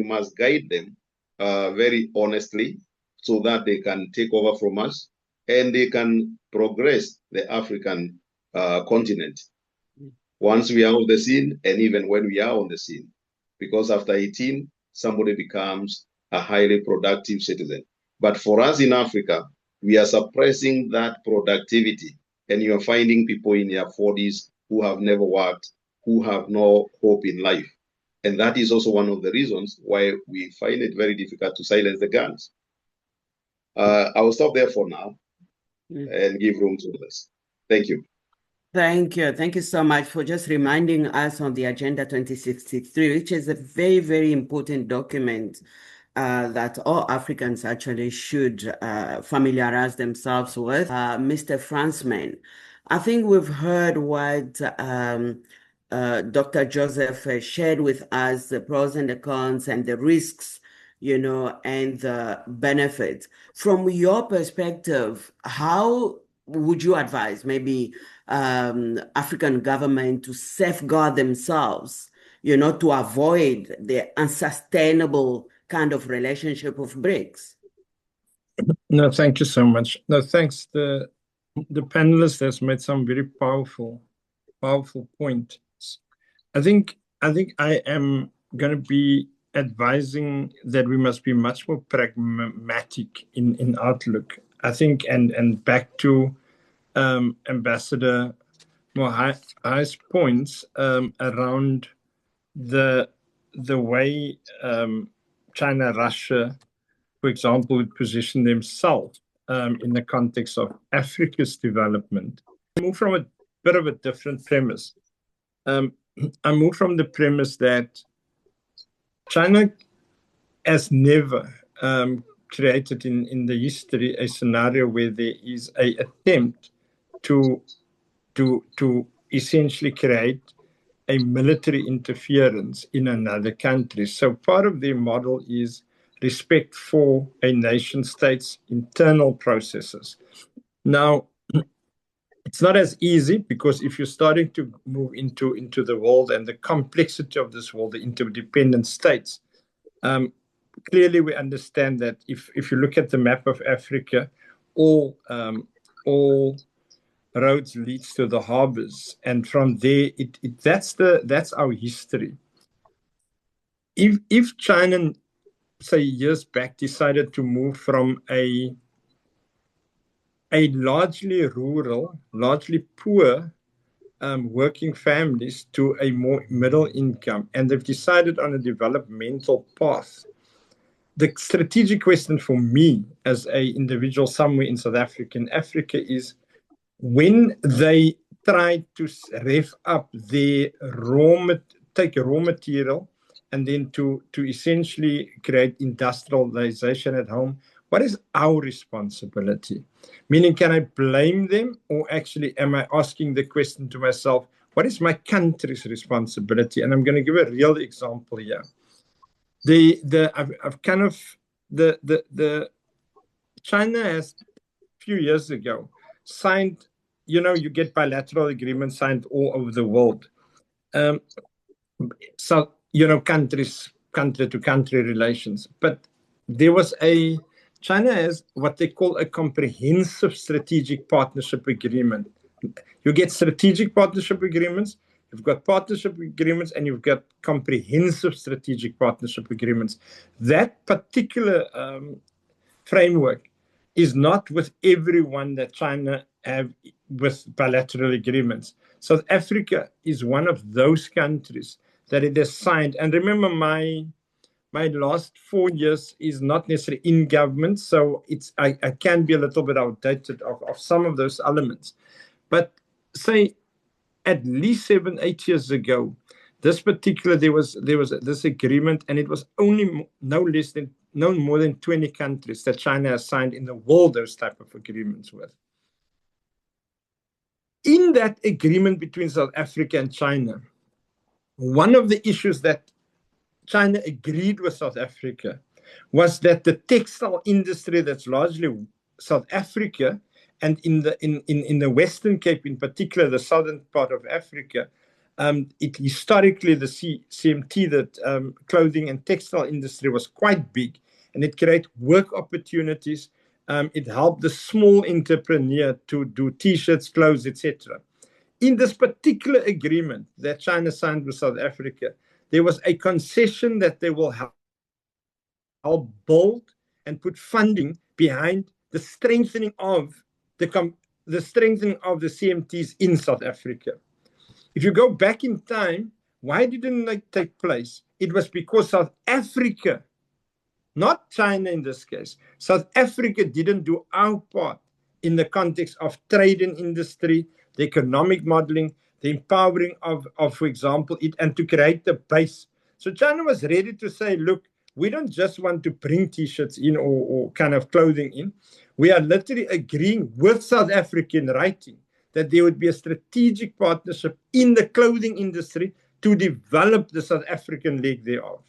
must guide them very honestly so that they can take over from us and they can progress the African continent once we are on the scene and even when we are on the scene. Because after 18, somebody becomes a highly productive citizen. But for us in Africa, we are suppressing that productivity, and you're finding people in their 40s who have never worked, who have no hope in life. And that is also one of the reasons why we find it very difficult to silence the guns. I will stop there for now and give room to others. Thank you. Thank you. Thank you so much for just reminding us on the Agenda 2063, which is a very, very important document that all Africans actually should familiarize themselves with. Mr. Fransman, I think we've heard what Dr. Joseph shared with us, the pros and the cons and the risks, and the benefits. From your perspective, how would you advise maybe African government to safeguard themselves, to avoid the unsustainable kind of relationship of BRICS? No, thank you so much. No, thanks. The panelist has made some very powerful points. I think I am going to be advising that we must be much more pragmatic in outlook. I think, and back to Ambassador Mohai's points around the way China, Russia, for example, would position themselves in the context of Africa's development. I move from a bit of a different premise. I move from the premise that China has never created in the history a scenario where there is an attempt to essentially create a military interference in another country. So part of their model is respect for a nation state's internal processes. Now, it's not as easy, because if you're starting to move into the world and the complexity of this world, the interdependent states, clearly we understand that if you look at the map of Africa, all roads leads to the harbors, and from there that's our history. If China, say years back, decided to move from a largely rural, largely poor working families to a more middle income, and they've decided on a developmental path, the strategic question for me as an individual somewhere in South Africa is, when they try to rev up their take raw material and then to essentially create industrialization at home, what is our responsibility? Meaning, can I blame them, or actually am I asking the question to myself, what is my country's responsibility? And I'm going to give a real example here. China has a few years ago signed, you get bilateral agreements signed all over the world. So, country to country relations. But there was China has what they call a comprehensive strategic partnership agreement. You get strategic partnership agreements, you've got partnership agreements, and you've got comprehensive strategic partnership agreements. That particular framework is not with everyone that China have with bilateral agreements. South Africa is one of those countries that it has signed. And remember, my last 4 years is not necessarily in government, so I can be a little bit outdated of some of those elements. But say at least 7-8 years ago, there was this agreement, and it was only no more than 20 countries that China has signed in the world those type of agreements with. In that agreement between South Africa and China, one of the issues that China agreed with South Africa was that the textile industry that's largely South Africa, and in the Western Cape in particular, the southern part of Africa, historically the CMT, that clothing and textile industry, was quite big, and it created work opportunities. It helped the small entrepreneur to do T-shirts, clothes, etc. In this particular agreement that China signed with South Africa, there was a concession that they will help build and put funding behind the strengthening of the CMTs in South Africa. If you go back in time, why didn't they take place? It was because South Africa, not China in this case, South Africa didn't do our part in the context of trade and industry, the economic modeling, the empowering of for example, it, and to create the base. So China was ready to say, look, we don't just want to bring T-shirts in or kind of clothing in. We are literally agreeing with South Africa in writing that there would be a strategic partnership in the clothing industry to develop the South African leg thereof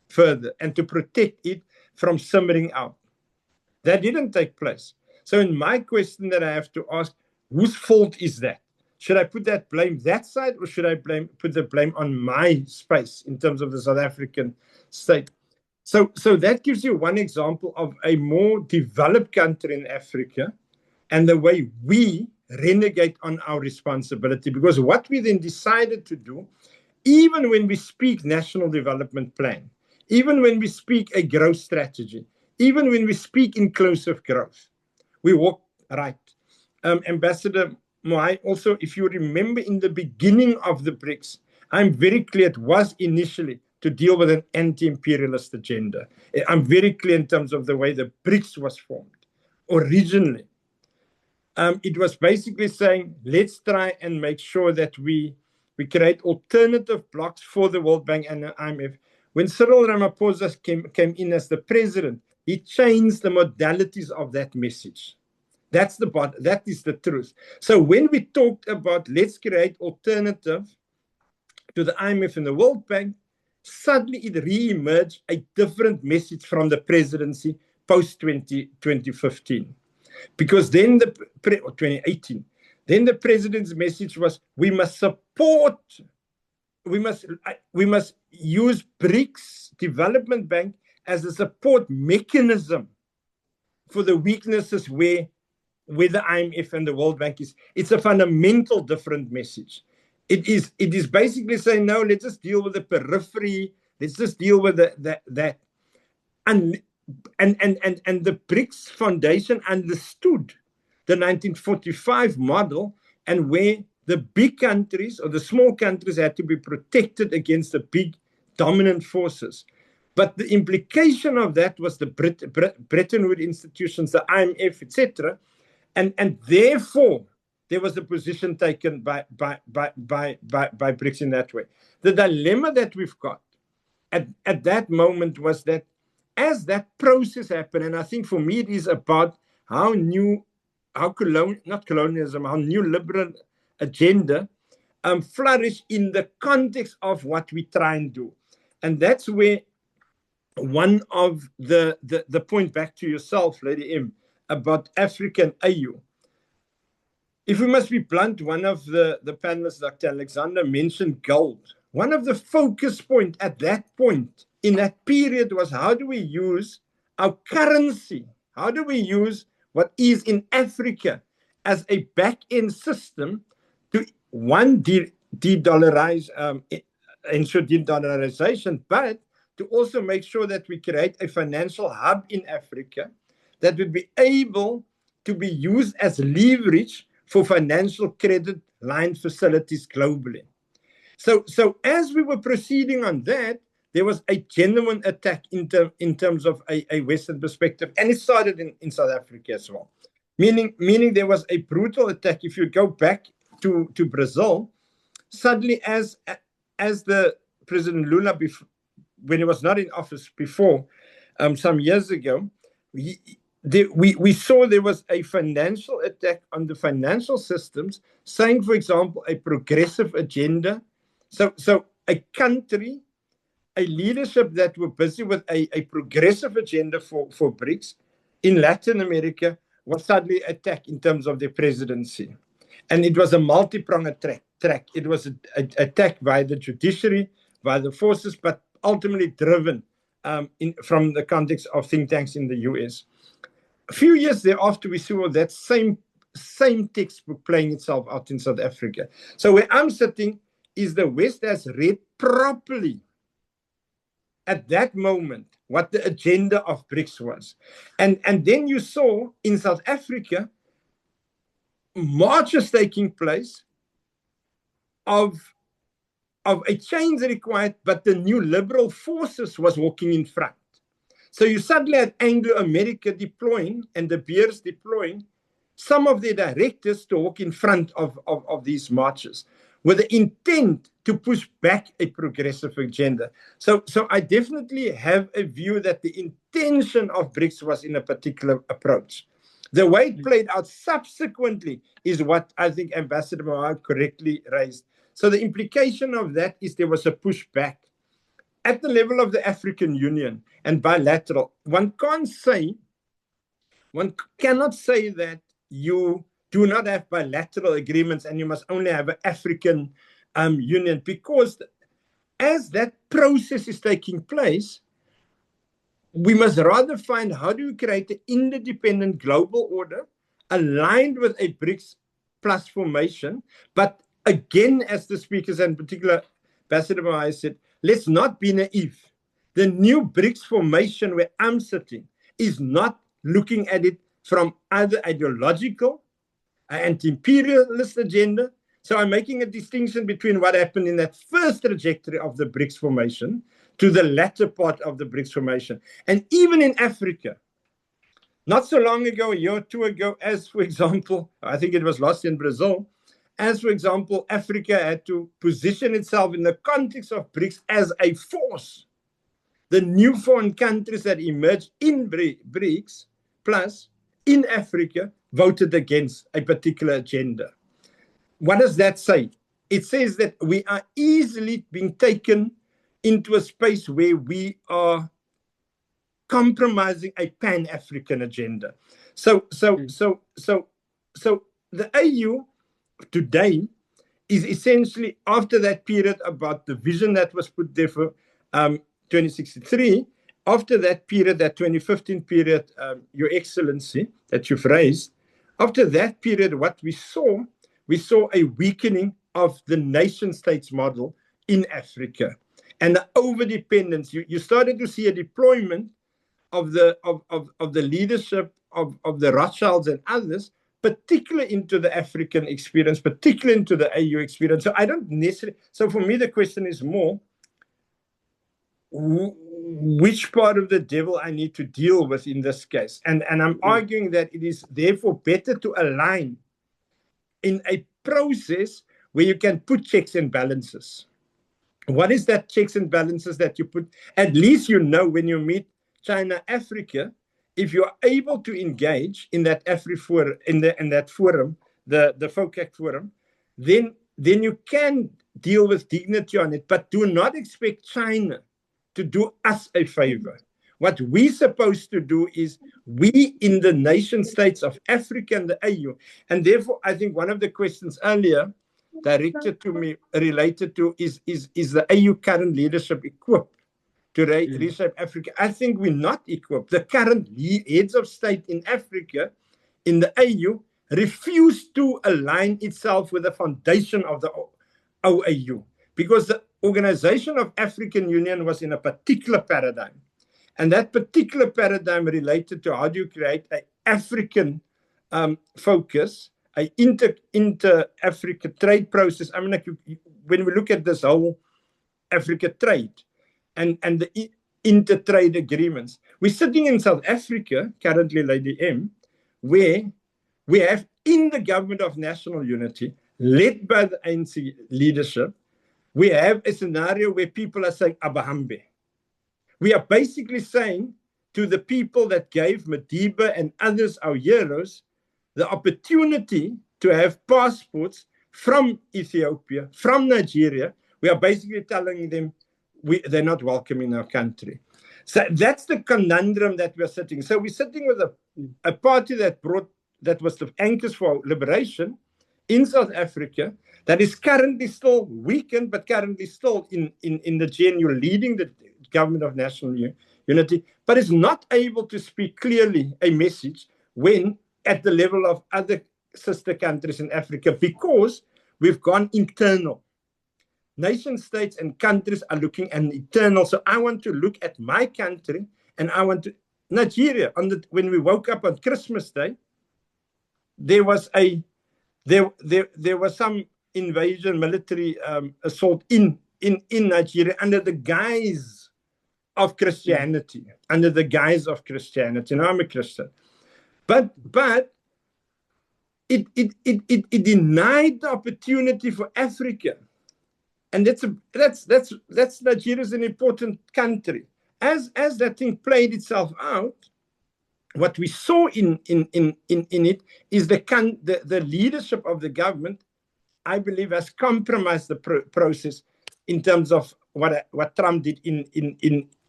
further and to protect it from simmering out. That didn't take place. So in my question that I have to ask, whose fault is that? Should I put that blame that side, or should I put the blame on my space in terms of the South African state? So that gives you one example of a more developed country in Africa and the way we renegade on our responsibility. Because what we then decided to do, even when we speak national development plan, even when we speak a growth strategy, even when we speak inclusive growth, we walk right. Ambassador Moai, also, if you remember in the beginning of the BRICS, I'm very clear it was initially to deal with an anti-imperialist agenda. I'm very clear in terms of the way the BRICS was formed. Originally, it was basically saying, let's try and make sure that we create alternative blocks for the World Bank and the IMF. When Cyril Ramaphosa came in as the president, he changed the modalities of that message. That is the truth. So when we talked about let's create alternative to the IMF and the World Bank, suddenly it re-emerged a different message from the presidency post-2015. Because then 2018, then the president's message was we must support, we must use BRICS Development Bank as a support mechanism for the weaknesses where the IMF and the World Bank is. It's a fundamental different message. It is basically saying, no, let's just deal with the periphery. Let's just deal with that. And the BRICS Foundation understood the 1945 model, and where the big countries or the small countries had to be protected against the big dominant forces. But the implication of that was the Bretton Woods institutions, the IMF, etc., and therefore there was a position taken by BRICS in that way. The dilemma that we've got at that moment was that as that process happened, and I think for me it is about how new liberal agenda flourish in the context of what we try and do. And that's where one of the point back to yourself, Lady M, about African AU. If we must be blunt, one of the panelists, Dr. Alexander, mentioned gold. One of the focus points at that point in that period was how do we use our currency? How do we use what is in Africa as a back-end system to, one, de-dollarize, ensure de-dollarization, but to also make sure that we create a financial hub in Africa that would be able to be used as leverage for financial credit line facilities globally. So as we were proceeding on that, there was a genuine attack in terms of a Western perspective, and it started in South Africa as well. Meaning there was a brutal attack. If you go back to Brazil, suddenly as the President Lula, when he was not in office before, some years ago, we saw there was a financial attack on the financial systems, saying, for example, a progressive agenda. So a country, a leadership that were busy with a progressive agenda for BRICS in Latin America was suddenly attacked in terms of their presidency. And it was a multi-pronged attack. It was an attack by the judiciary, by the forces, but ultimately driven from the context of think tanks in the US. A few years thereafter, we saw that same textbook playing itself out in South Africa. So where I'm sitting is the West has read properly at that moment what the agenda of BRICS was. And then you saw in South Africa marches taking place of a change required, but the new liberal forces was walking in front. So you suddenly had Anglo-America deploying and the Beers deploying some of their directors to walk in front of these marches with the intent to push back a progressive agenda. So I definitely have a view that the intention of BRICS was in a particular approach. The way it played out subsequently is what I think Ambassador Mohammed correctly raised. So the implication of that is there was a pushback at the level of the African Union and bilateral. One cannot say that you do not have bilateral agreements and you must only have an African Union, because as that process is taking place, we must rather find how do we create an interdependent global order aligned with a BRICS Plus formation. But again, as the speakers, and in particular Ambassador Mohammed said, let's not be naive. The new BRICS formation where I'm sitting is not looking at it from either ideological, anti-imperialist agenda. So I'm making a distinction between what happened in that first trajectory of the BRICS formation to the latter part of the BRICS formation. And even in Africa, not so long ago, a year or two ago, as for example, I think it was last year in Brazil, as for example, Africa had to position itself in the context of BRICS as a force. The new foreign countries that emerged in BRICS Plus in Africa voted against a particular agenda. What does that say? It says that we are easily being taken into a space where we are compromising a pan-African agenda. So the AU today is essentially, after that period about the vision that was put there for 2063, after that period, that 2015 period, Your Excellency, that you've raised, after that period, what we saw a weakening of the nation states model in Africa and the overdependence. You started to see a deployment of the leadership of the Rothschilds and others, particularly into the African experience, particularly into the AU experience. So I don't necessarily, so for me, the question is more, which part of the devil I need to deal with in this case. And I'm arguing that it is therefore better to align in a process where you can put checks and balances. What is that checks and balances that you put? At least you know when you meet China, Africa, if you're able to engage in that in that forum, the FOCAC forum, then you can deal with dignity on it, but do not expect China to do us a favor. What we're supposed to do is we in the nation states of Africa and the AU, and therefore I think one of the questions earlier directed to me related to is the AU current leadership equipped to reshape Africa? I think we're not equipped. The current heads of state in Africa, in the AU, refuse to align itself with the foundation of the OAU, because the Organization of African Union was in a particular paradigm. And that particular paradigm related to how do you create an African focus, an inter-Africa trade process. I mean, like when we look at this whole Africa trade and the inter-trade agreements, we're sitting in South Africa, currently, Lady M, where we have in the government of national unity, led by the ANC leadership, we have a scenario where people are saying Abahambe. We are basically saying to the people that gave Madiba and others, our heroes, the opportunity to have passports from Ethiopia, from Nigeria, we are basically telling them they're not welcome in our country. So that's the conundrum that we're sitting. So we're sitting with a party that was the anchors for liberation in South Africa, that is currently still weakened, but currently still in the GNU, leading the government of national unity, but is not able to speak clearly a message when at the level of other sister countries in Africa, because we've gone internal. nation states and countries are looking at eternal. So I want to look at my country, and I want to Nigeria. When we woke up on Christmas Day, there was some invasion, military assault in Nigeria under the guise of Christianity. Under the guise of Christianity. Now I'm a Christian, but it denied the opportunity for Africa. And that's Nigeria's an important country. As that thing played itself out, what we saw in it is the leadership of the government, I believe, has compromised the process in terms of what Trump did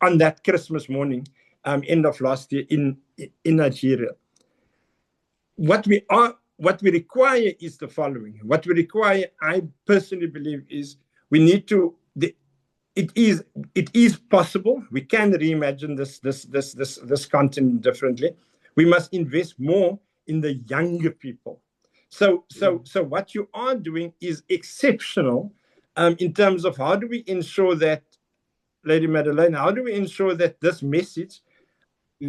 on that Christmas morning, end of last year in Nigeria. What we require is the following. What we require, I personally believe, is we need to. It is possible. We can reimagine this continent differently. We must invest more in the younger people. So what you are doing is exceptional in terms of how do we ensure that, Lady Madeleine, how do we ensure that this message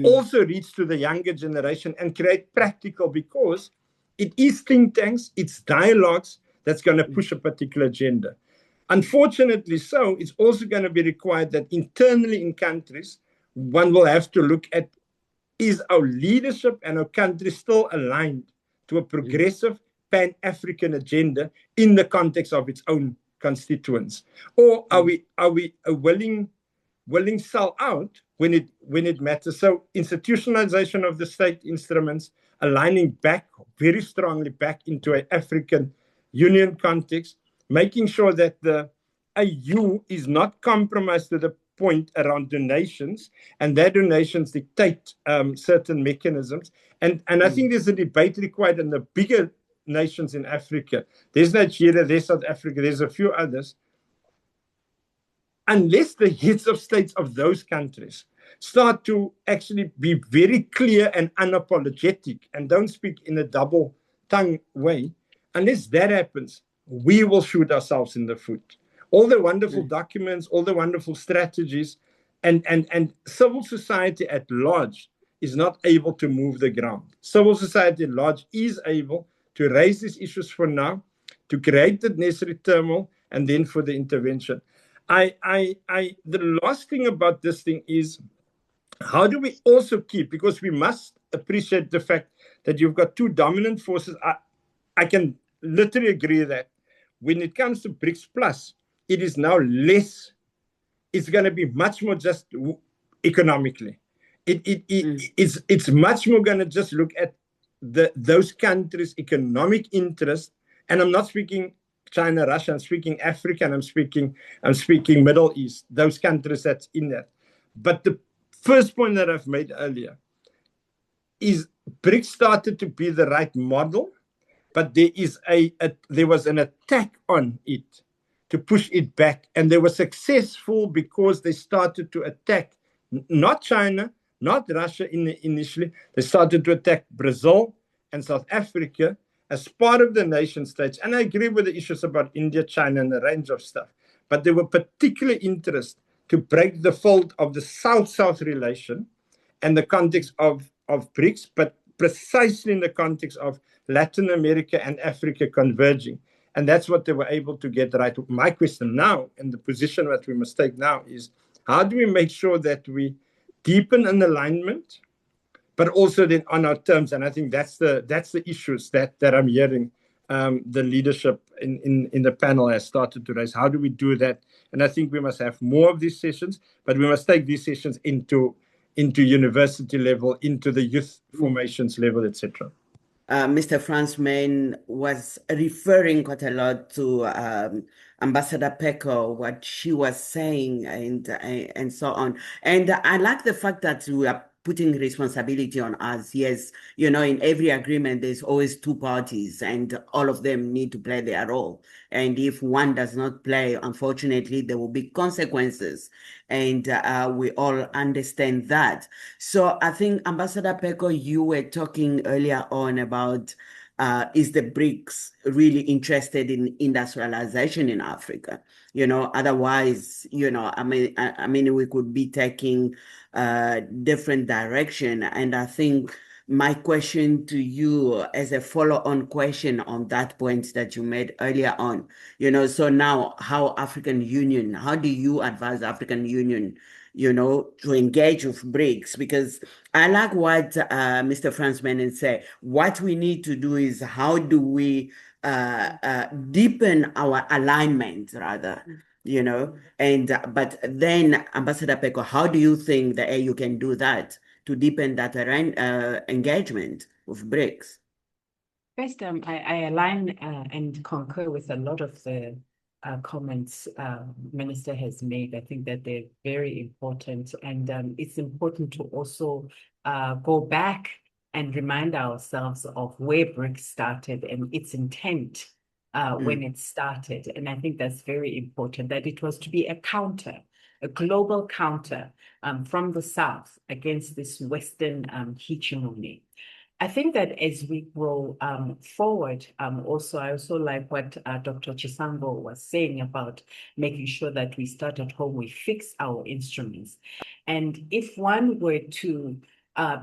also reach to the younger generation and create practical, because it is think tanks, it's dialogues that's going to push a particular agenda. Unfortunately so, it's also going to be required that internally in countries, one will have to look at, is our leadership and our country still aligned to a progressive Pan-African agenda in the context of its own constituents? Or are we a willing sell out when it matters? So institutionalization of the state instruments, aligning back very strongly back into an African Union context, making sure that the AU is not compromised to the point around donations, and their donations dictate certain mechanisms. And I think there's a debate required in the bigger nations in Africa. There's Nigeria, there's South Africa, there's a few others. Unless the heads of states of those countries start to actually be very clear and unapologetic and don't speak in a double-tongue way, unless that happens, we will shoot ourselves in the foot. All the wonderful documents, all the wonderful strategies, and civil society at large is not able to move the ground. Civil society at large is able to raise these issues for now, to create the necessary turmoil, and then for the intervention. The last thing about this thing is, how do we also keep, because we must appreciate the fact that you've got two dominant forces. I can literally agree that when it comes to BRICS Plus, it is now less, it's going to be much more just economically. It's much more going to just look at those countries' economic interest. And I'm not speaking China, Russia, I'm speaking Africa, and I'm speaking Middle East, those countries that's in there. But the first point that I've made earlier is BRICS started to be the right model, but there was an attack on it to push it back. And they were successful because they started to attack not China, not Russia initially. They started to attack Brazil and South Africa as part of the nation states. And I agree with the issues about India, China, and a range of stuff. But there were particular interest to break the fold of the South-South relation and the context of BRICS, but precisely in the context of Latin America and Africa converging. And that's what they were able to get right. My question now, and the position that we must take now, is how do we make sure that we deepen an alignment, but also then on our terms? And I think that's the issues that I'm hearing the leadership in the panel has started to raise. How do we do that? And I think we must have more of these sessions, but we must take these sessions into university level, into the youth formations level, etc. Mr. Franz Main was referring quite a lot to Ambassador Peko, what she was saying, and so on. And I like the fact that we are putting responsibility on us. Yes, in every agreement, there's always two parties, and all of them need to play their role. And if one does not play, unfortunately, there will be consequences. And we all understand that. So I think, Ambassador Peko, you were talking earlier on about is the BRICS really interested in industrialization in Africa? Otherwise, I mean, we could be taking a different direction. And I think my question to you as a follow-on question on that point that you made earlier on, so now how do you advise African Union, to engage with BRICS? Because I like what Mr. Franz Menon said. What we need to do is how do we deepen our alignment, rather, but then Ambassador Peko, how do you think the AU can do that to deepen that engagement with BRICS? First, I align and concur with a lot of the comments Minister has made. I think that they're very important, and it's important to also go back and remind ourselves of where BRICS started and its intent when it started. And I think that's very important, that it was to be a counter, a global counter from the South against this Western hegemony. I think that as we grow forward, I also like what Dr. Chisango was saying about making sure that we start at home, we fix our instruments. And if one were to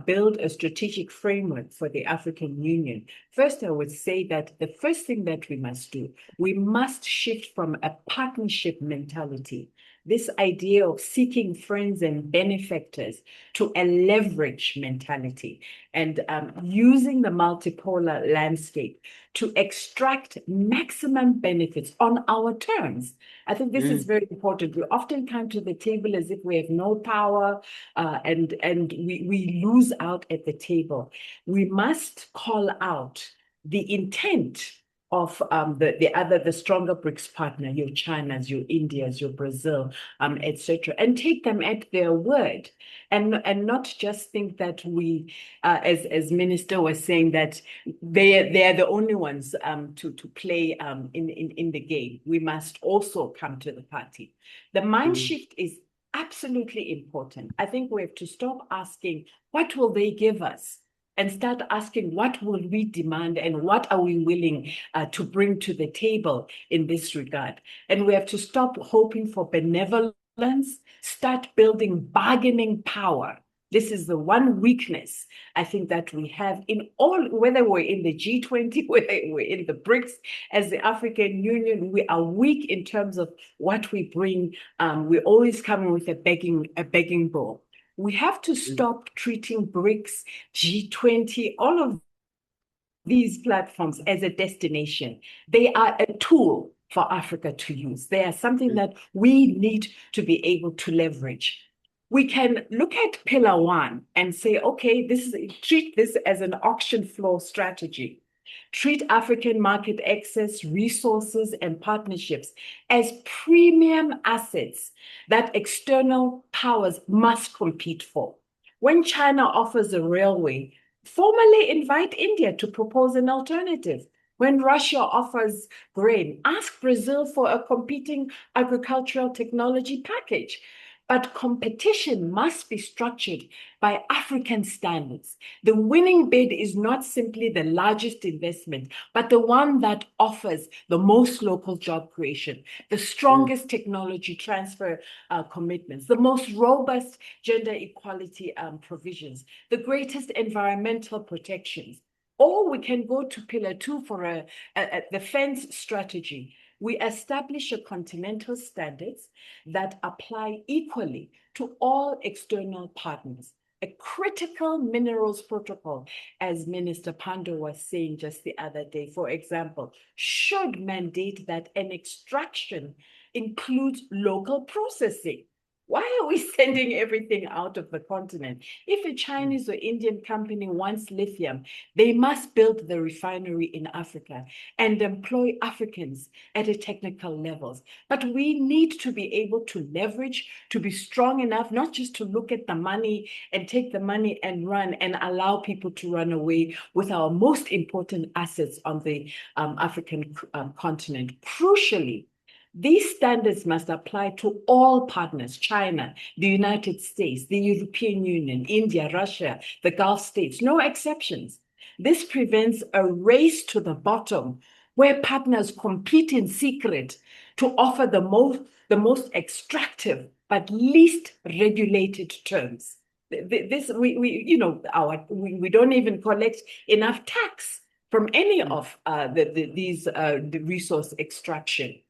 build a strategic framework for the African Union, first I would say that the first thing that we must do, we must shift from a partnership mentality, this idea of seeking friends and benefactors, to a leverage mentality, and using the multipolar landscape to extract maximum benefits on our terms. I think this is very important. We often come to the table as if we have no power, and we lose out at the table. We must call out the intent of the stronger BRICS partner, your Chinas, your Indias, your Brazil, etc., and take them at their word, and not just think that we, as Minister was saying, that they are the only ones to play in the game. We must also come to the party. The mind shift is absolutely important. I think we have to stop asking, what will they give us? And start asking, what will we demand and what are we willing to bring to the table in this regard? And we have to stop hoping for benevolence, start building bargaining power. This is the one weakness I think that we have in all, whether we're in the G20, whether we're in the BRICS, as the African Union, we are weak in terms of what we bring. We're always coming with a begging bowl. We have to stop treating BRICS, G20, all of these platforms as a destination. They are a tool for Africa to use. They are something that we need to be able to leverage. We can look at Pillar 1 and say, okay, treat this as an auction floor strategy. Treat African market access, resources, and partnerships as premium assets that external powers must compete for. When China offers a railway, formally invite India to propose an alternative. When Russia offers grain, ask Brazil for a competing agricultural technology package. But competition must be structured by African standards. The winning bid is not simply the largest investment, but the one that offers the most local job creation, the strongest technology transfer commitments, the most robust gender equality provisions, the greatest environmental protections. Or we can go to Pillar 2 for a defense strategy. We establish a continental standards that apply equally to all external partners. A critical minerals protocol, as Minister Pando was saying just the other day, for example, should mandate that an extraction includes local processing. Why are we sending everything out of the continent? If a Chinese or Indian company wants lithium, they must build the refinery in Africa and employ Africans at a technical levels. But we need to be able to leverage, to be strong enough, not just to look at the money and take the money and run and allow people to run away with our most important assets on the African continent. Crucially, these standards must apply to all partners: China, the United States, the European Union, India, Russia, the Gulf states, no exceptions. This prevents a race to the bottom where partners compete in secret to offer the most extractive but least regulated terms. This we don't even collect enough tax from any of the resource extraction.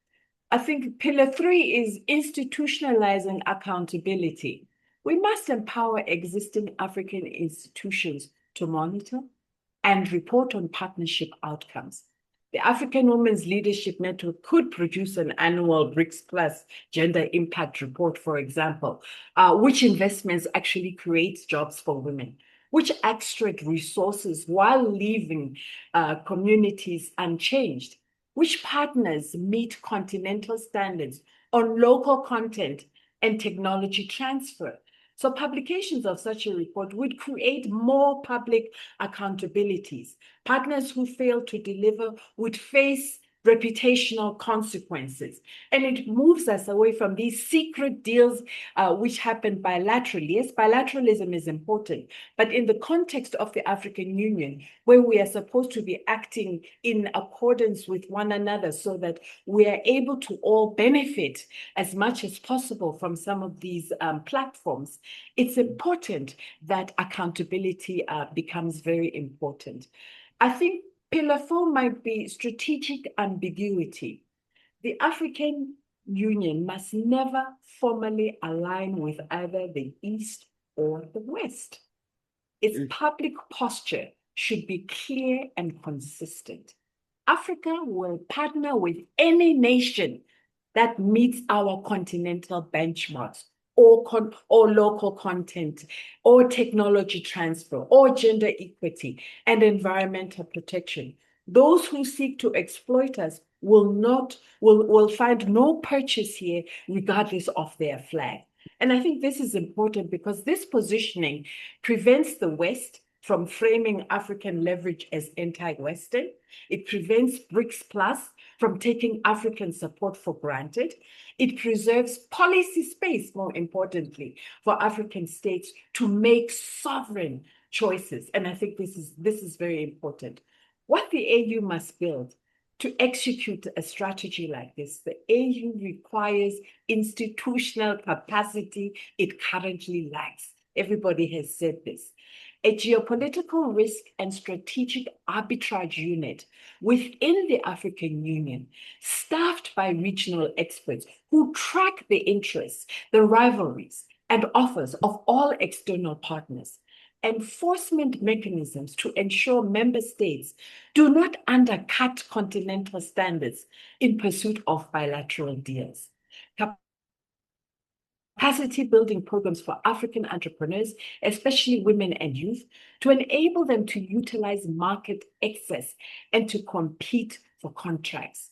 I think pillar 3 is institutionalizing accountability. We must empower existing African institutions to monitor and report on partnership outcomes. The African Women's Leadership Network could produce an annual BRICS Plus gender impact report, for example, which investments actually creates jobs for women, which extract resources while leaving communities unchanged, which partners meet continental standards on local content and technology transfer. So publications of such a report would create more public accountabilities. Partners who fail to deliver would face reputational consequences. And it moves us away from these secret deals which happen bilaterally. Yes, bilateralism is important, but in the context of the African Union, where we are supposed to be acting in accordance with one another so that we are able to all benefit as much as possible from some of these platforms, it's important that accountability becomes very important. I think Pillar 4 might be strategic ambiguity. The African Union must never formally align with either the East or the West. Its public posture should be clear and consistent. Africa will partner with any nation that meets our continental benchmarks, or local content, or technology transfer, or gender equity, and environmental protection. Those who seek to exploit us will find no purchase here, regardless of their flag. And I think this is important because this positioning prevents the West from framing African leverage as anti-Western. It prevents BRICS Plus from taking African support for granted. It preserves policy space, more importantly, for African states to make sovereign choices. And I think this is very important. What the AU must build to execute a strategy like this, the AU requires institutional capacity it currently lacks. Everybody has said this. A geopolitical risk and strategic arbitrage unit within the African Union, staffed by regional experts who track the interests, the rivalries, and offers of all external partners. Enforcement mechanisms to ensure member states do not undercut continental standards in pursuit of bilateral deals. Capacity building programs for African entrepreneurs, especially women and youth, to enable them to utilize market access and to compete for contracts.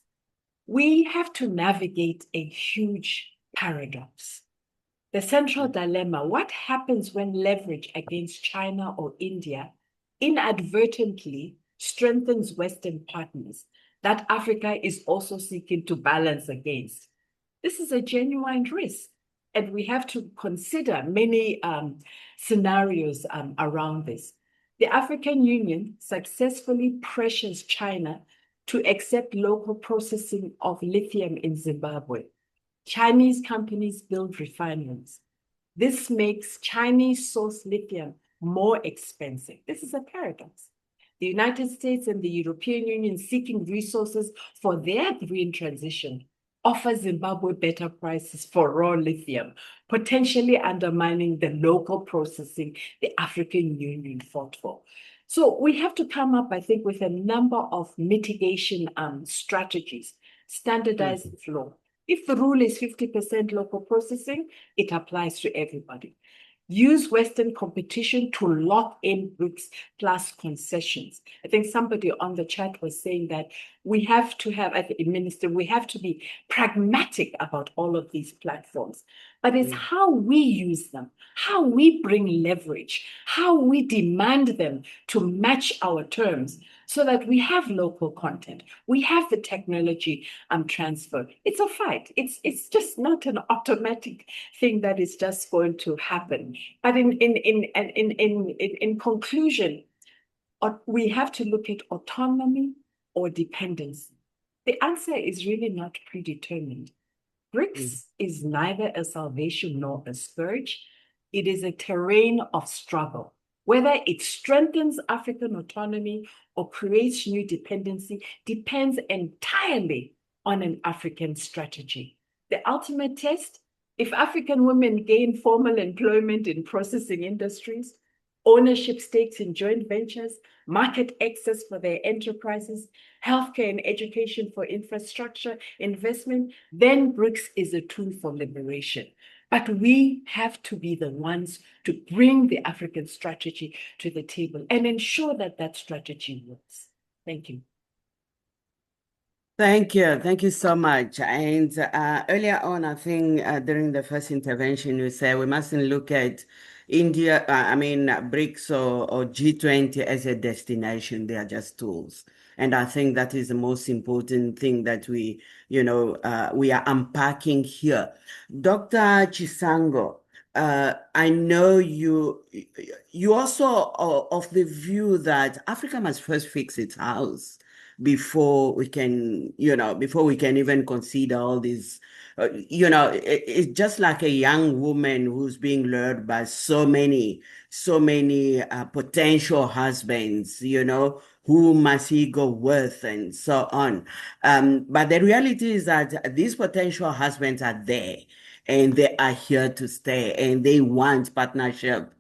We have to navigate a huge paradox. The central dilemma: what happens when leverage against China or India inadvertently strengthens Western partners that Africa is also seeking to balance against? This is a genuine risk, and we have to consider many scenarios around this. The African Union successfully pressures China to accept local processing of lithium in Zimbabwe. Chinese companies build refineries. This makes Chinese-sourced lithium more expensive. This is a paradox. The United States and the European Union, seeking resources for their green transition, offer Zimbabwe better prices for raw lithium, potentially undermining the local processing the African Union fought for. So we have to come up, I think, with a number of mitigation strategies. Standardized law. If the rule is 50% local processing, it applies to everybody. Use Western competition to lock in BRICS Plus concessions. I think somebody on the chat was saying that we have to have, as a minister, we have to be pragmatic about all of these platforms. But it's how we use them, how we bring leverage, how we demand them to match our terms, so that we have local content, we have the technology transfer. It's a fight. It's just not an automatic thing that is just going to happen. But in conclusion, we have to look at autonomy or dependency. The answer is really not predetermined. BRICS is neither a salvation nor a scourge. It is a terrain of struggle. Whether it strengthens African autonomy or creates new dependency depends entirely on an African strategy. The ultimate test, if African women gain formal employment in processing industries, ownership stakes in joint ventures, market access for their enterprises, healthcare and education for infrastructure investment, then BRICS is a tool for liberation. But we have to be the ones to bring the African strategy to the table and ensure that that strategy works. Thank you. Thank you. Thank you so much. And earlier on, I think during the first intervention, you said we mustn't look at India, BRICS or G20 as a destination. They are just tools. And I think that is the most important thing that we are unpacking here. Dr. Chisango, I know you also are of the view that Africa must first fix its house before we can even consider all these. It's just like a young woman who's being lured by so many potential husbands, who must he go with and so on. But the reality is that these potential husbands are there and they are here to stay and they want partnership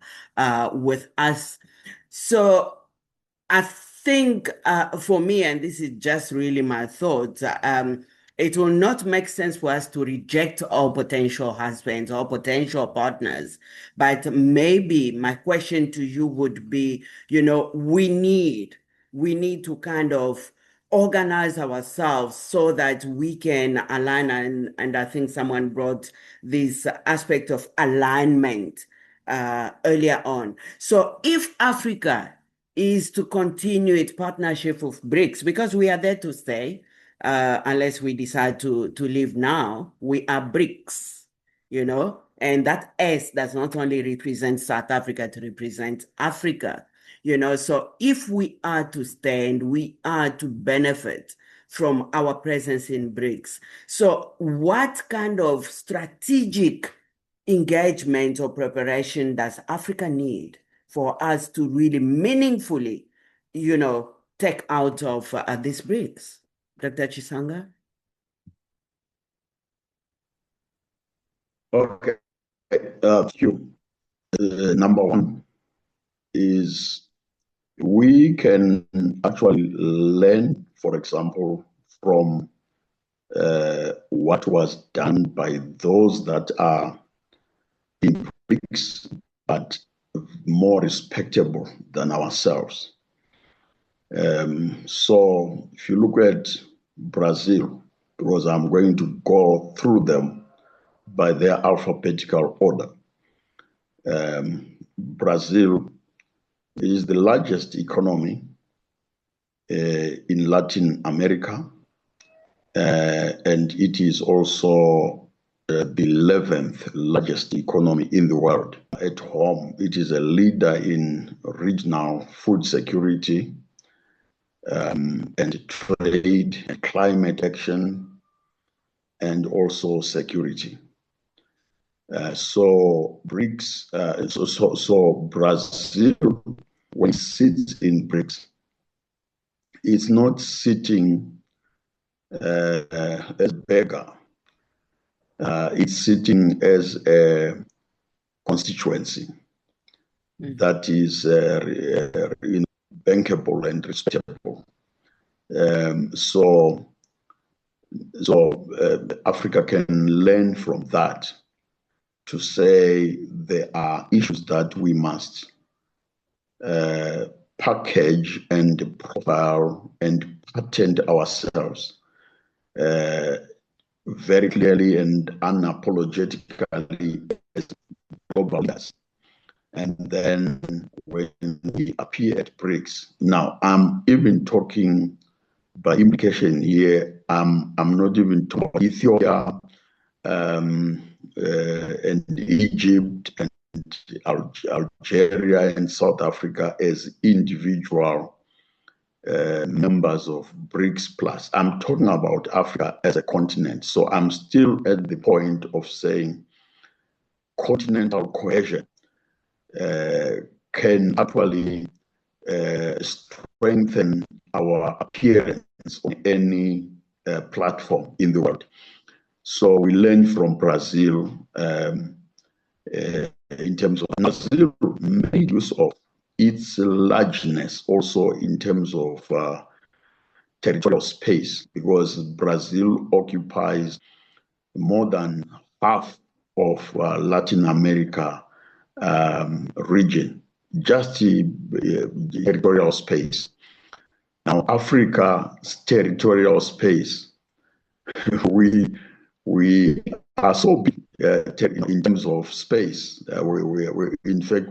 with us. So I think for me, and this is just really my thoughts, it will not make sense for us to reject all potential husbands or potential partners. But maybe my question to you would be, we need to kind of organize ourselves so that we can align. And I think someone brought this aspect of alignment earlier on. So if Africa is to continue its partnership with BRICS, because we are there to stay, unless we decide to leave now. We are BRICS, and that S does not only represent South Africa, to represent Africa, So if we are to stay and we are to benefit from our presence in BRICS, so what kind of strategic engagement or preparation does Africa need for us to really meaningfully, take out of these BRICS? Dr. Chisanga? Okay. Number one is we can actually learn, for example, from what was done by those that are in BRICS, but more respectable than ourselves. So if you look at Brazil, because I'm going to go through them by their alphabetical order. Brazil is the largest economy in Latin America, and it is also the 11th largest economy in the world. At home, it is a leader in regional food security, and trade, and climate action, and also security. So BRICS, so Brazil, when it sits in BRICS, it's not sitting as a beggar. It's sitting as a constituency that is bankable and respectable. So Africa can learn from that to say there are issues that we must package and profile and patent ourselves very clearly and unapologetically as global leaders. And then when we appear at BRICS, now I'm even talking by implication here, I'm not even talking Ethiopia and Egypt and Algeria and South Africa as individual members of BRICS Plus. I'm talking about Africa as a continent. So I'm still at the point of saying continental cohesion can actually strengthen our appearance on any platform in the world. So we learned from Brazil in terms of Brazil made use of its largeness also in terms of territorial space, because Brazil occupies more than half of Latin America region, just territorial space. Now, Africa's territorial space, we are so big in terms of space. In fact,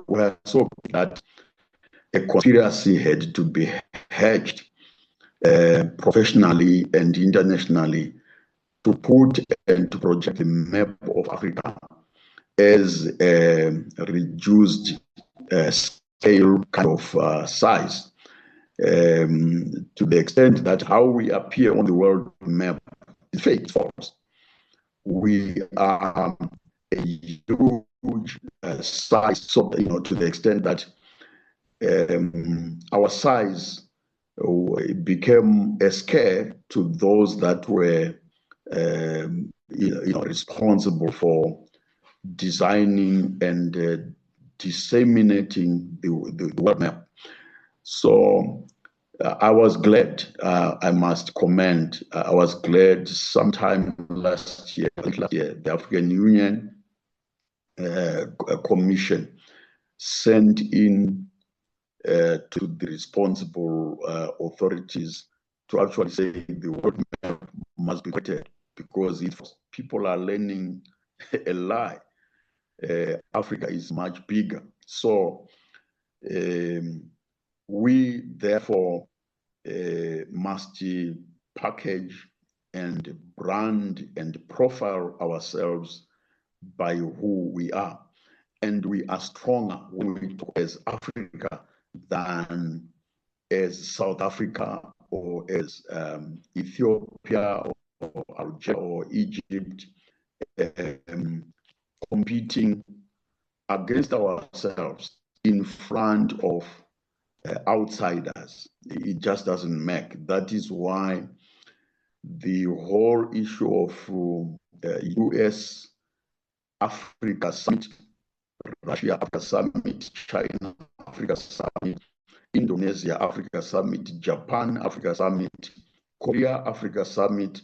we're so big that a conspiracy had to be hedged professionally and internationally to put and to project the map of Africa as a reduced scale kind of size, to the extent that how we appear on the world map is fake for us. We are a huge size, so to the extent that our size became a scare to those that were responsible for designing and disseminating the world map. So I was glad, I must comment, I was glad sometime last year, the African Union Commission sent in to the responsible authorities to actually say the world map must be created, because if people are learning a lie, Africa is much bigger. So we therefore must package and brand and profile ourselves by who we are. And we are stronger when we talk as Africa than as South Africa or as Ethiopia or Algeria or Egypt, competing against ourselves in front of outsiders. It just doesn't make. That is why the whole issue of US Africa Summit, Russia Africa Summit, China Africa Summit, Indonesia Africa Summit, Japan Africa Summit, Korea Africa Summit,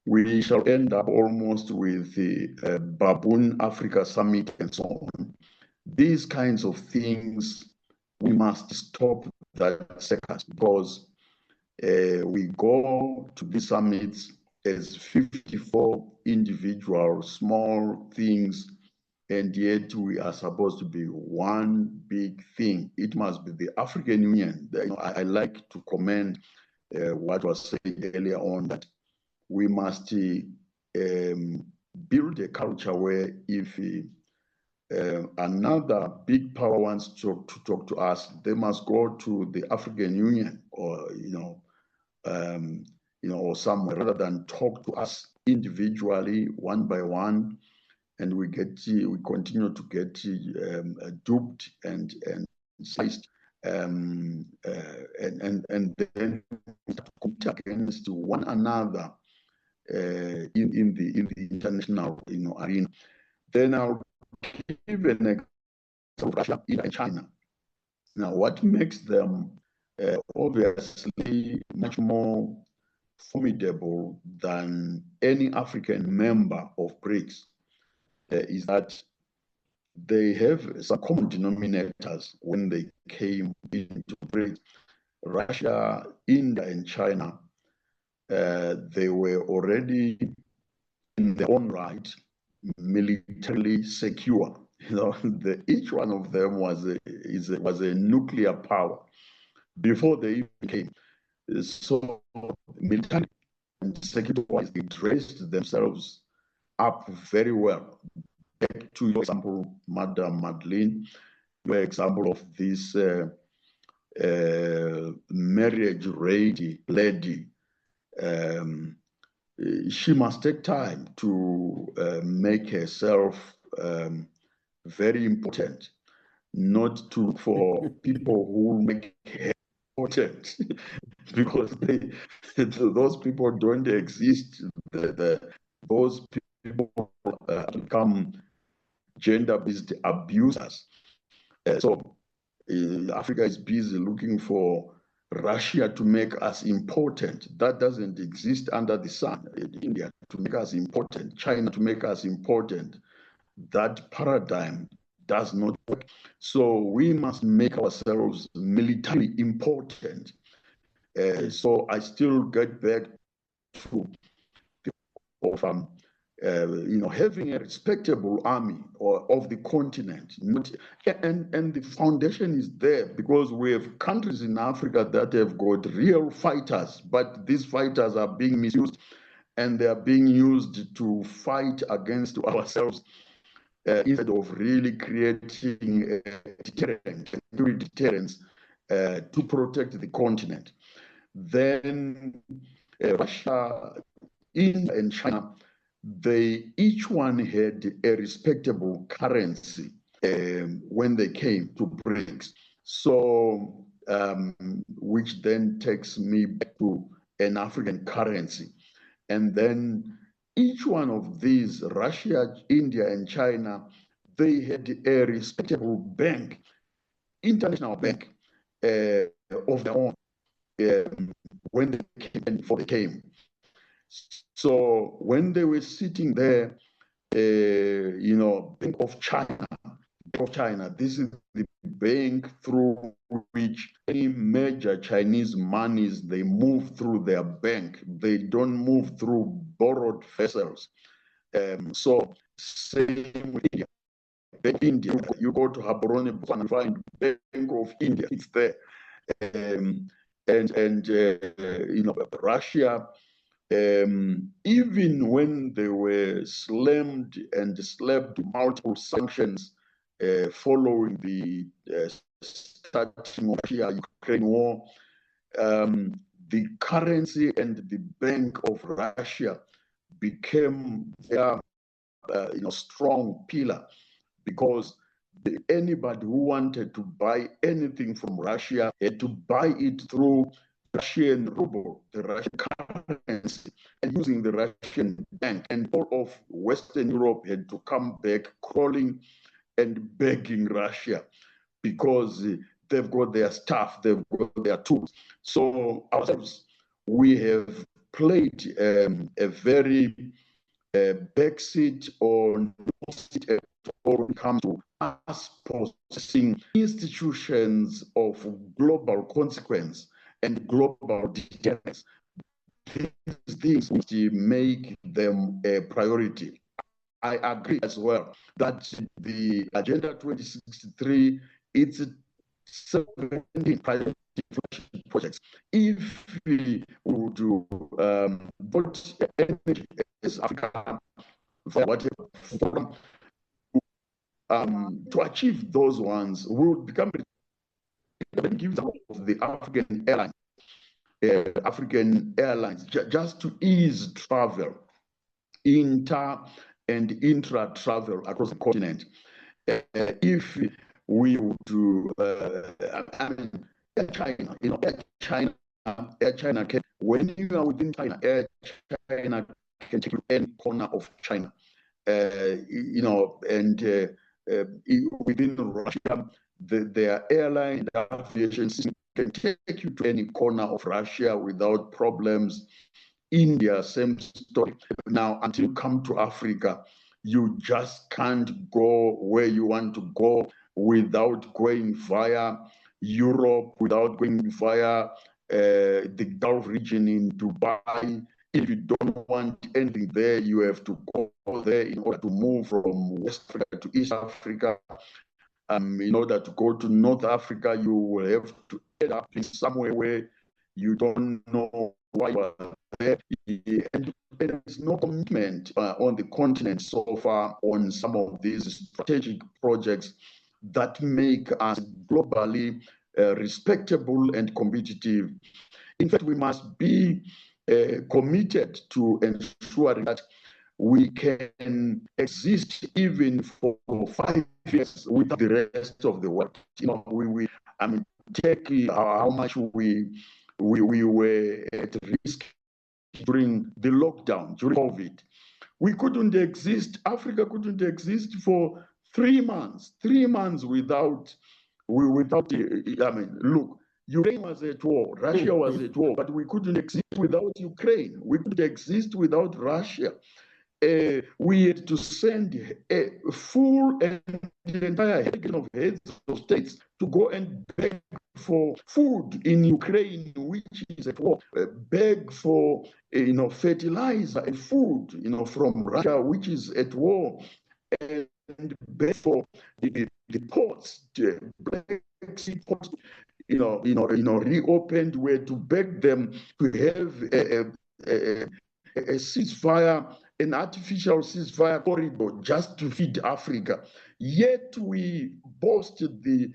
we shall end up almost with the Baboon Africa Summit and so on. These kinds of things, we must stop that circus, because we go to these summits as 54 individual small things, and yet we are supposed to be one big thing. It must be the African Union. I like to commend what was said earlier on, that we must build a culture where if another big power wants to talk to us, they must go to the African Union or or somewhere, rather than talk to us individually, one by one, and we continue to get duped and sliced, and then compete against one another in the international arena. Then I'll give an example of Russia and China. Now, what makes them obviously much more formidable than any African member of BRICS is that they have some common denominators when they came into BRICS. Russia, India, and China, they were already in their own right militarily secure. Each one of them was a nuclear power before they even came. So military and security-wise, they dressed themselves up very well. back to your example, Madam Madeleine, your example of this marriage-ready lady. She must take time to make herself very important, not to for people who make her important, because those people don't exist. Those people become gender-based abusers. So Africa is busy looking for Russia to make us important. That doesn't exist under the sun. India to make us important, China to make us important. That paradigm does not work. So we must make ourselves militarily important. So I still get back to of having a respectable army of the continent. And the foundation is there because we have countries in Africa that have got real fighters, but these fighters are being misused and they are being used to fight against ourselves instead of really creating a deterrence to protect the continent. Then Russia, India, and China, they each one had a respectable currency when they came to BRICS. So, which then takes me back to an African currency. And then each one of these, Russia, India, and China, they had a respectable bank, international bank of their own when they came and before they came. So when they were sitting there, Bank of China, this is the bank through which any major Chinese monies, they move through their bank. They don't move through borrowed vessels. So same with India. India, you go to Haborone and find Bank of India, it's there. Russia, even when they were slammed and slapped multiple sanctions following the starting of the Ukraine war, the currency and the Bank of Russia became their strong pillar, because anybody who wanted to buy anything from Russia had to buy it through Russian ruble, the Russian currency, and using the Russian bank. And all of Western Europe had to come back crawling and begging Russia because they've got their stuff, they've got their tools. So ourselves, we have played a very backseat or no seat at all when it comes to us possessing institutions of global consequence and global deterrence. These things which make them a priority. I agree as well that the Agenda 2063, it's 17 priority projects. If we would do vote energy as Africa, whatever forum, to achieve those ones, we would become of the African airlines, just to ease travel, inter and intra travel across the continent. If we would do, China, Air China can, when you are within China, Air China can take you any corner of China, within Russia, their airline aviation system can take you to any corner of Russia without problems. India, same story. Now, until you come to Africa, you just can't go where you want to go without going via Europe, without going via the Gulf region in Dubai. If you don't want anything there, you have to go there in order to move from West Africa to East Africa. In order to go to North Africa, you will have to end up in somewhere where you don't know why you are there. And to there is no commitment on the continent so far on some of these strategic projects that make us globally respectable and competitive. In fact, we must be committed to ensuring that we can exist even for 5 years without the rest of the world. I mean, take how much we were at risk during the lockdown, during COVID. We couldn't exist, Africa couldn't exist for 3 months, 3 months without, look, Ukraine was at war, Russia was at war, but we couldn't exist without Ukraine. We couldn't exist without Russia. We had to send a full and the entire head of heads of states to go and beg for food in Ukraine, which is at war, beg for fertilizer and food from Russia, which is at war, and beg for the ports, the Black Sea ports, reopened, were to beg them to have a ceasefire, an artificial ceasefire corridor just to feed Africa. Yet we boasted the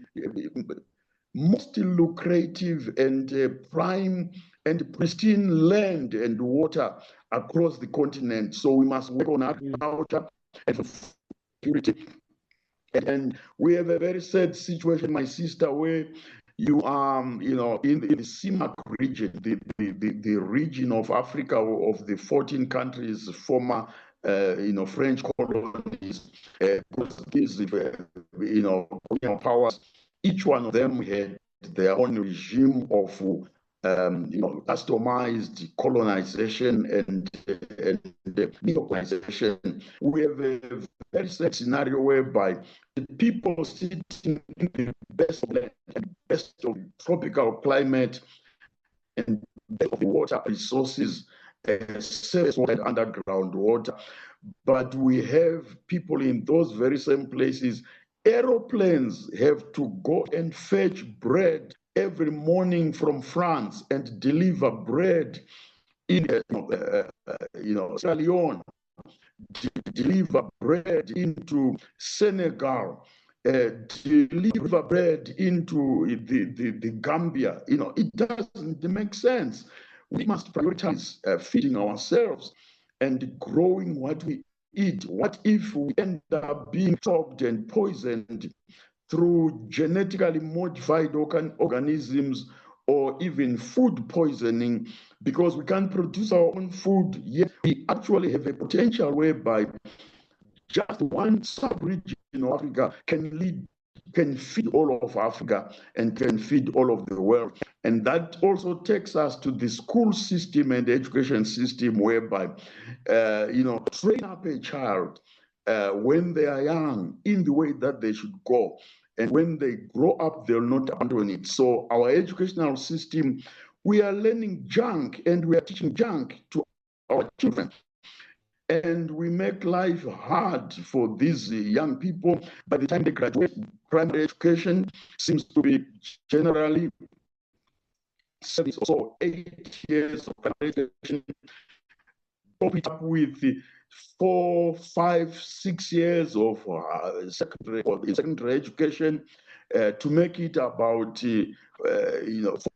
most lucrative and prime and pristine land and water across the continent. So we must work on agriculture and security. And we have a very sad situation, my sister, where you are, in the CIMAC region, the region of Africa of the 14 countries, former, French colonies, powers. Each one of them had their own regime of, customized colonization and neocolonization. We have a very sad scenario whereby the people sitting in the best of land and best of tropical climate and best of the water resources, surface water and underground water, but we have people in those very same places. Aeroplanes have to go and fetch bread every morning from France and deliver bread in Sierra Leone, deliver bread into Senegal, deliver bread into the Gambia. It doesn't make sense. We must prioritize feeding ourselves and growing what we eat. What if we end up being chopped and poisoned through genetically modified organisms or even food poisoning because we can't produce our own food, yet we actually have a potential whereby just one sub-region of Africa can feed all of Africa and can feed all of the world. And that also takes us to the school system and the education system whereby, train up a child when they are young in the way that they should go. And when they grow up, they'll not abandon it. So our educational system, we are learning junk and we are teaching junk to our children. And we make life hard for these young people. By the time they graduate, primary education seems to be generally 7 or 8 years of primary education. Top it up with 4, 5, 6 years of secondary education to make it about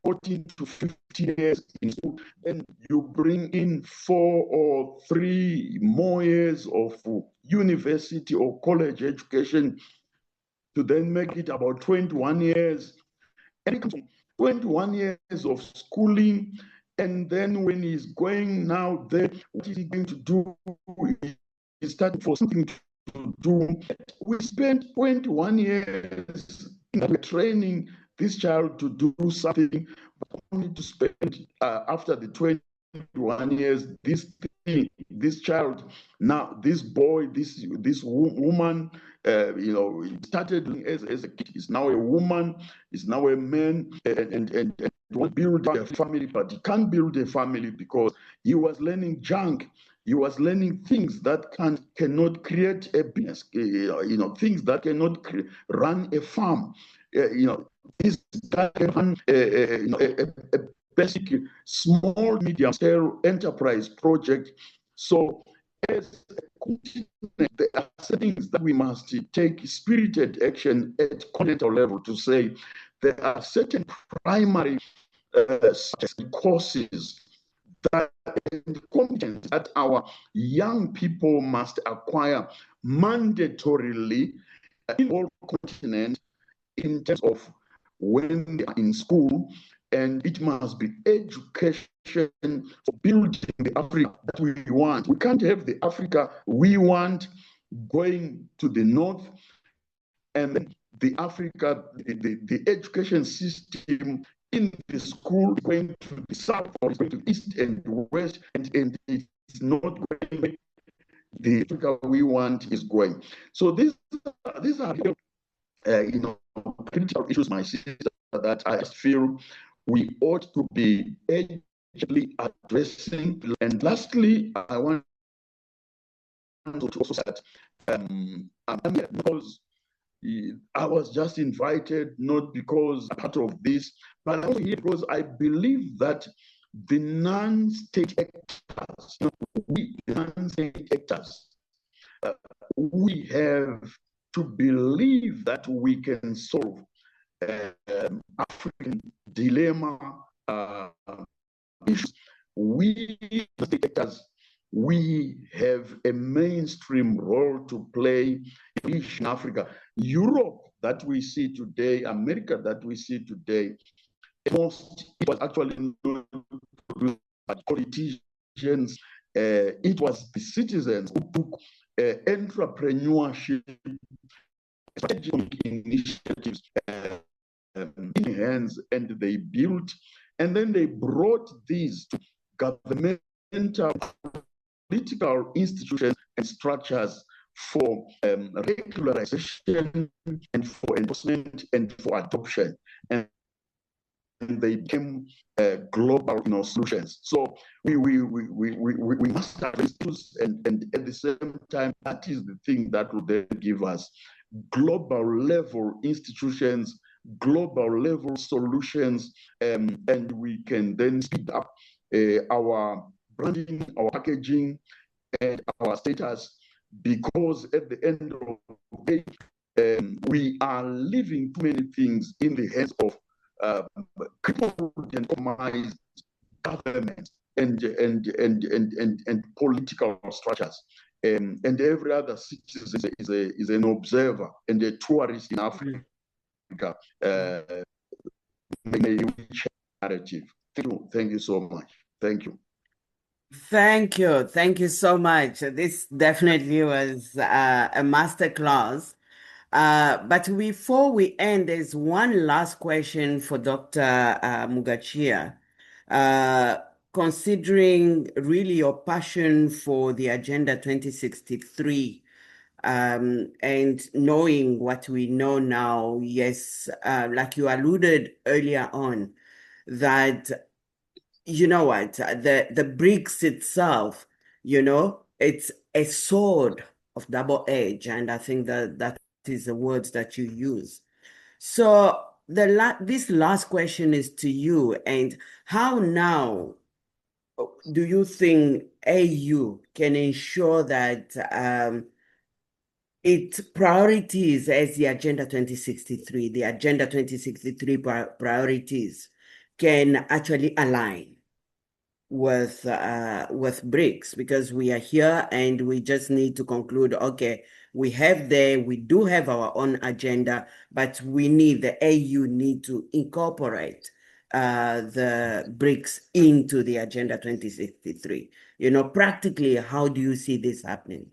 14 to 15 years in school. Then you bring in 4 or 3 more years of university or college education to then make it about 21 years. And it comes from 21 years of schooling. And then when he's going now there, what is he going to do? He's starting for something to do. We spent 21 years training this child to do something, but only to spend after the 21 years, this child, now this boy, this woman, started as a kid, is now a woman, is now a man, and want to build a family, but he can't build a family because he was learning junk. He was learning things that cannot create a business, things that cannot run a farm. This that can run a basic small medium scale enterprise project. So as a continent, there are things that we must take spirited action at continental level to say there are certain primary courses and competence that our young people must acquire mandatorily in all continents in terms of when they are in school, and it must be education for building the Africa that we want. We can't have the Africa we want going to the north, and then the Africa, the education system in the school going to the south or it's going to east and west, and it's not going the Africa we want is going. So these are critical issues, my sister, that I feel we ought to be urgently addressing. And lastly, I want to also say that I'm here because I was just invited, not because I'm part of this, but I'm here because I believe that the non-state actors, we non-state actors, we have to believe that we can solve African dilemma issues. We, the state actors, we have a mainstream role to play in Africa. Europe that we see today, America that we see today, it was actually not politicians, it was the citizens who took entrepreneurship, strategic initiatives in hands, and they built, and then they brought these to governmental political institutions and structures for regularization and for enforcement and for adoption. And they became global solutions. So we must have issues, and at the same time, that is the thing that will then give us global level institutions, global level solutions, and we can then speed up our branding, our packaging, and our status, because at the end of the day, we are leaving too many things in the hands of crippled and compromised governments and political structures. And every other citizen is an observer and a tourist in Africa. Narrative. Thank you so much. Thank you. Thank you. Thank you so much. This definitely was a masterclass. But before we end, there's one last question for Dr. Mugachia. Considering really your passion for the Agenda 2063, and knowing what we know now, yes, like you alluded earlier on, that you know what, the BRICS itself, it's a sword of double edge, and I think that is the words that you use. So this last question is to you, and how now do you think AU can ensure that its priorities as the Agenda 2063, the Agenda 2063 priorities can actually align with BRICS, because we are here and we just need to conclude, okay, we do have our own agenda, but the AU need to incorporate the BRICS into the Agenda 2063. Practically, how do you see this happening?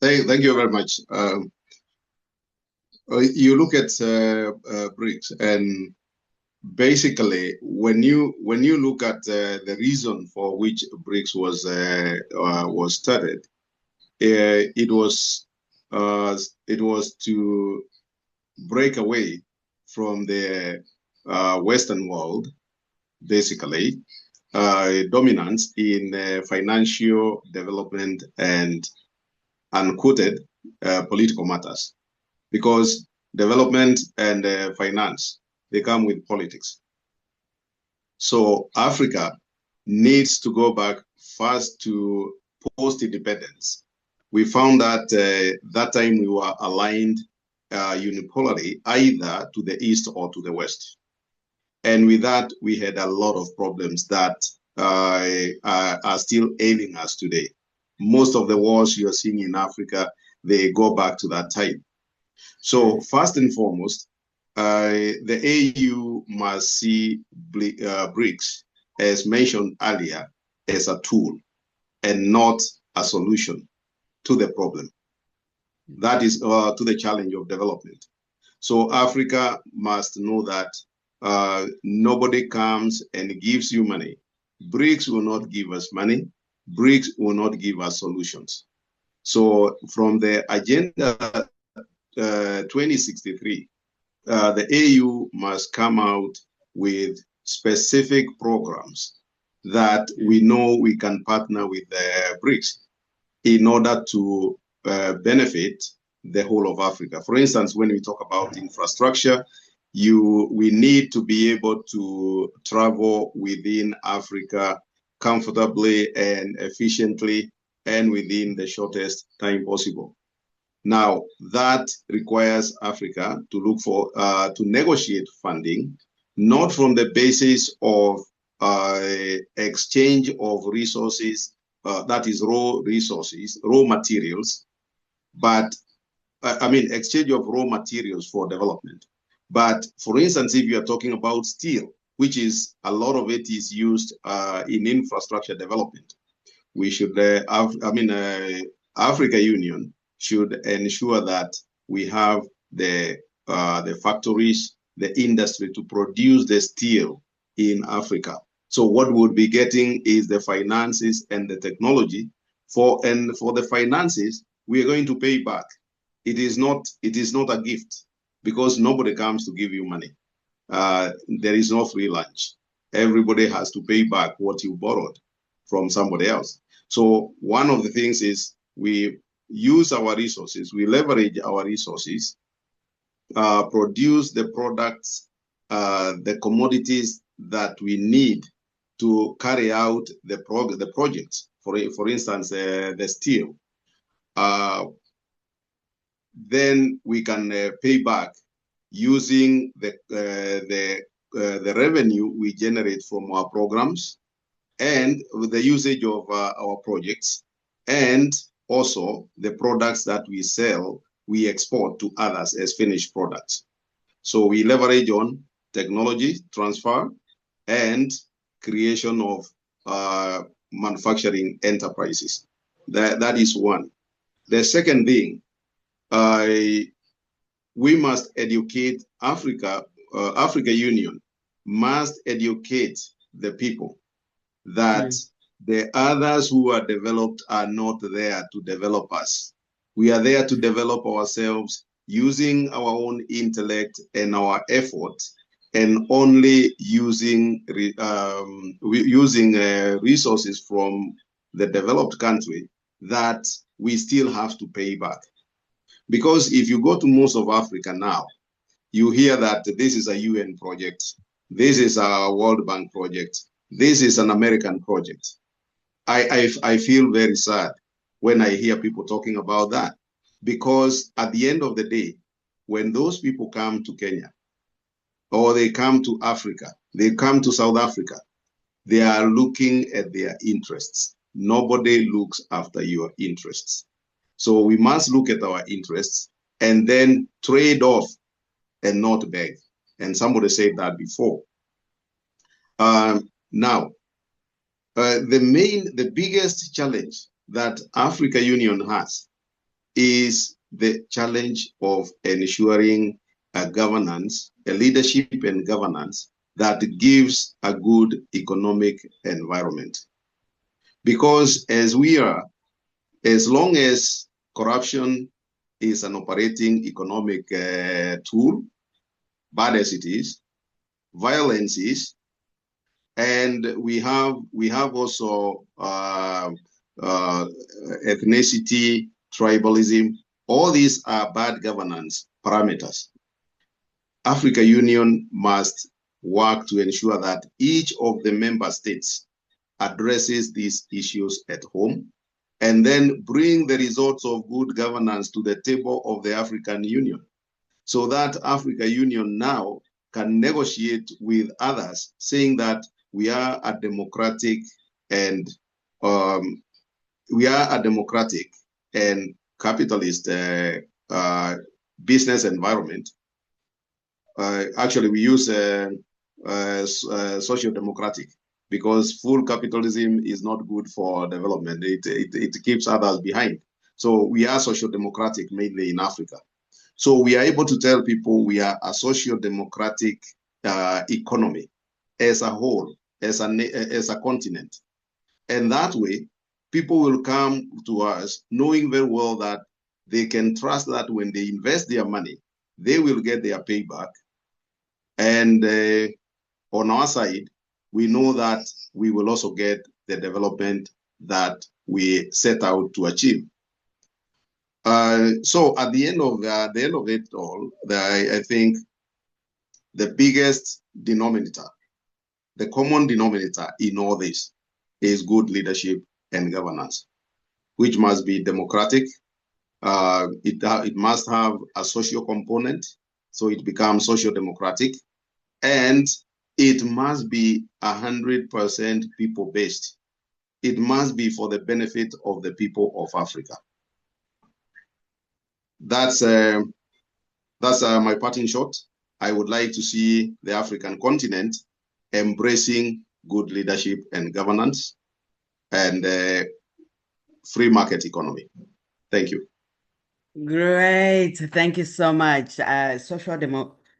Thank you very much. You look at BRICS, and basically, when you look at the reason for which BRICS was started, it was to break away from the Western world, basically dominance in financial development and unquoted political matters, because development and finance, they come with politics. So Africa needs to go back first to post-independence, we found that that time we were aligned unipolarly, either to the east or to the west. And with that, we had a lot of problems that are still ailing us today. Most of the wars you're seeing in Africa, they go back to that time. So first and foremost, the AU must see BRICS, as mentioned earlier, as a tool and not a solution to the problem. That is to the challenge of development. So Africa must know that nobody comes and gives you money. BRICS will not give us money. BRICS will not give us solutions. So from the agenda 2063, the AU must come out with specific programs that we know we can partner with the BRICS in order to benefit the whole of Africa. For instance, when we talk about infrastructure, we need to be able to travel within Africa comfortably and efficiently and within the shortest time possible. Now, that requires Africa to look for, to negotiate funding, not from the basis of exchange of resources, that is raw resources, raw materials, but exchange of raw materials for development. But for instance, if you are talking about steel, which is a lot of it is used in infrastructure development, we should, Africa Union should ensure that we have the factories, the industry to produce the steel in Africa. So what we would be getting is the finances and the technology for the finances, we are going to pay back. It is not a gift because nobody comes to give you money. There is no free lunch. Everybody has to pay back what you borrowed from somebody else. So one of the things is we use our resources, we leverage our resources, produce the products, the commodities that we need to carry out the projects. For instance, the steel. Then we can pay back using the revenue we generate from our programs and the usage of our projects, and also the products that we sell, we export to others as finished products. So we leverage on technology transfer and creation of manufacturing enterprises. That is one. The second thing, we must educate Africa Union must educate the people that the others who are developed are not there to develop us. We are there to develop ourselves using our own intellect and our effort, and only using resources from the developed country that we still have to pay back. Because if you go to most of Africa now, you hear that this is a UN project, this is a World Bank project, this is an American project. I feel very sad when I hear people talking about that, because at the end of the day, when those people come to Kenya, or they come to Africa, they come to South Africa, they are looking at their interests. Nobody looks after your interests. So we must look at our interests and then trade off and not beg. And somebody said that before. Now, the biggest challenge that Africa Union has is the challenge of ensuring a governance, a leadership and governance that gives a good economic environment. Because as long as corruption is an operating economic tool, bad as it is, violence is, and we have also ethnicity, tribalism. All these are bad governance parameters. Africa Union must work to ensure that each of the member states addresses these issues at home, and then bring the results of good governance to the table of the African Union, so that African Union now can negotiate with others, saying that we are a democratic and capitalist business environment. Actually, we use socio-democratic, because full capitalism is not good for development. It keeps others behind. So we are socio-democratic mainly in Africa. So we are able to tell people we are a socio-democratic economy as a whole, as a continent. And that way, people will come to us knowing very well that they can trust that when they invest their money, they will get their payback. And on our side, we know that we will also get the development that we set out to achieve. So at the end of it all, I think the biggest denominator, the common denominator in all this, is good leadership and governance, which must be democratic. It must have a social component, so it becomes socio-democratic, and it must be 100% people-based. It must be for the benefit of the people of Africa. That's my parting shot. I would like to see the African continent embracing good leadership and governance and free market economy. Thank you. Great. Thank you so much.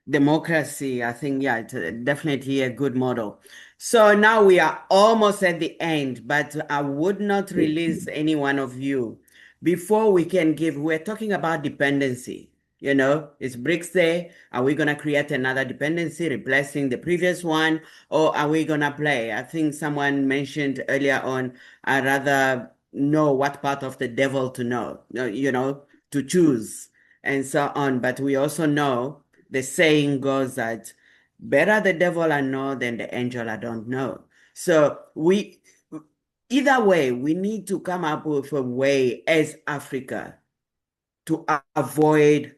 Democracy, I think, yeah, it's definitely a good model. So now we are almost at the end, but I would not release any one of you before we can give. We're talking about dependency. You know, it's BRICS Day. Are we going to create another dependency replacing the previous one, or are we going to play? I think someone mentioned earlier on, I'd rather know what part of the devil to know, to choose and so on. But we also know the saying goes that better the devil I know than the angel I don't know. So either way, we need to come up with a way as Africa to avoid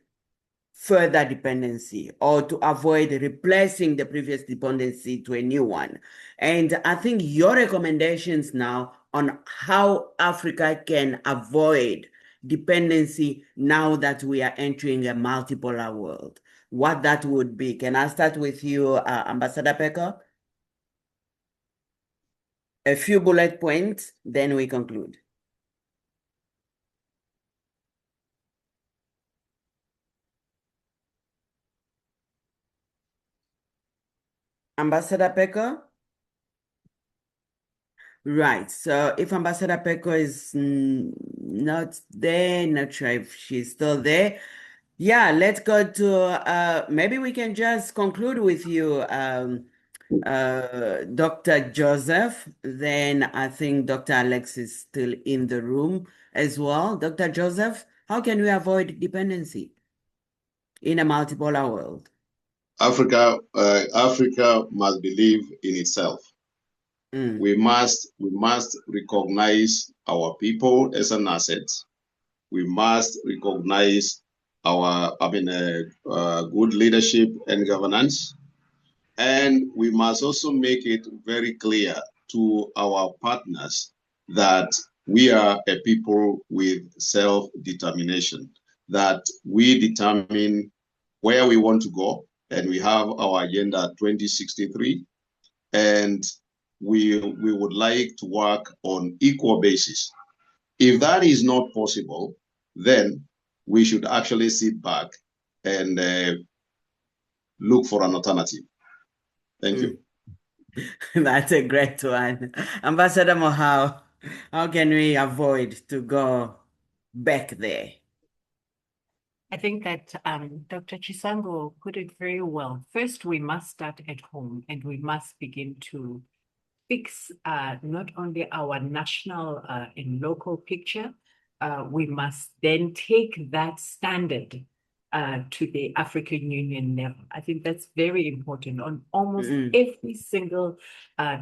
further dependency or to avoid replacing the previous dependency to a new one. And I think your recommendations now on how Africa can avoid dependency now that we are entering a multipolar world, what that would be. Can I start with you, Ambassador Peko? A few bullet points, then we conclude. Ambassador Peko? Right. So if Ambassador Peko is not there, not sure if she's still there. Yeah, let's go to maybe we can just conclude with you, Dr. Joseph. Then I think Dr. Alex is still in the room as well. Dr. Joseph, how can we avoid dependency in a multipolar world? Africa must believe in itself. We must recognize our people as an asset. We must recognize our good leadership and governance, and we must also make it very clear to our partners that we are a people with self-determination, that we determine where we want to go, and we have our Agenda 2063, and we would like to work on equal basis. If that is not possible, then we should actually sit back and look for an alternative. Thank you. That's a great one. Ambassador Mohau, how can we avoid to go back there? I think that Dr. Chisango put it very well. First, we must start at home and we must begin to fix not only our national and local picture, we must then take that standard to the African Union level. I think that's very important on almost every single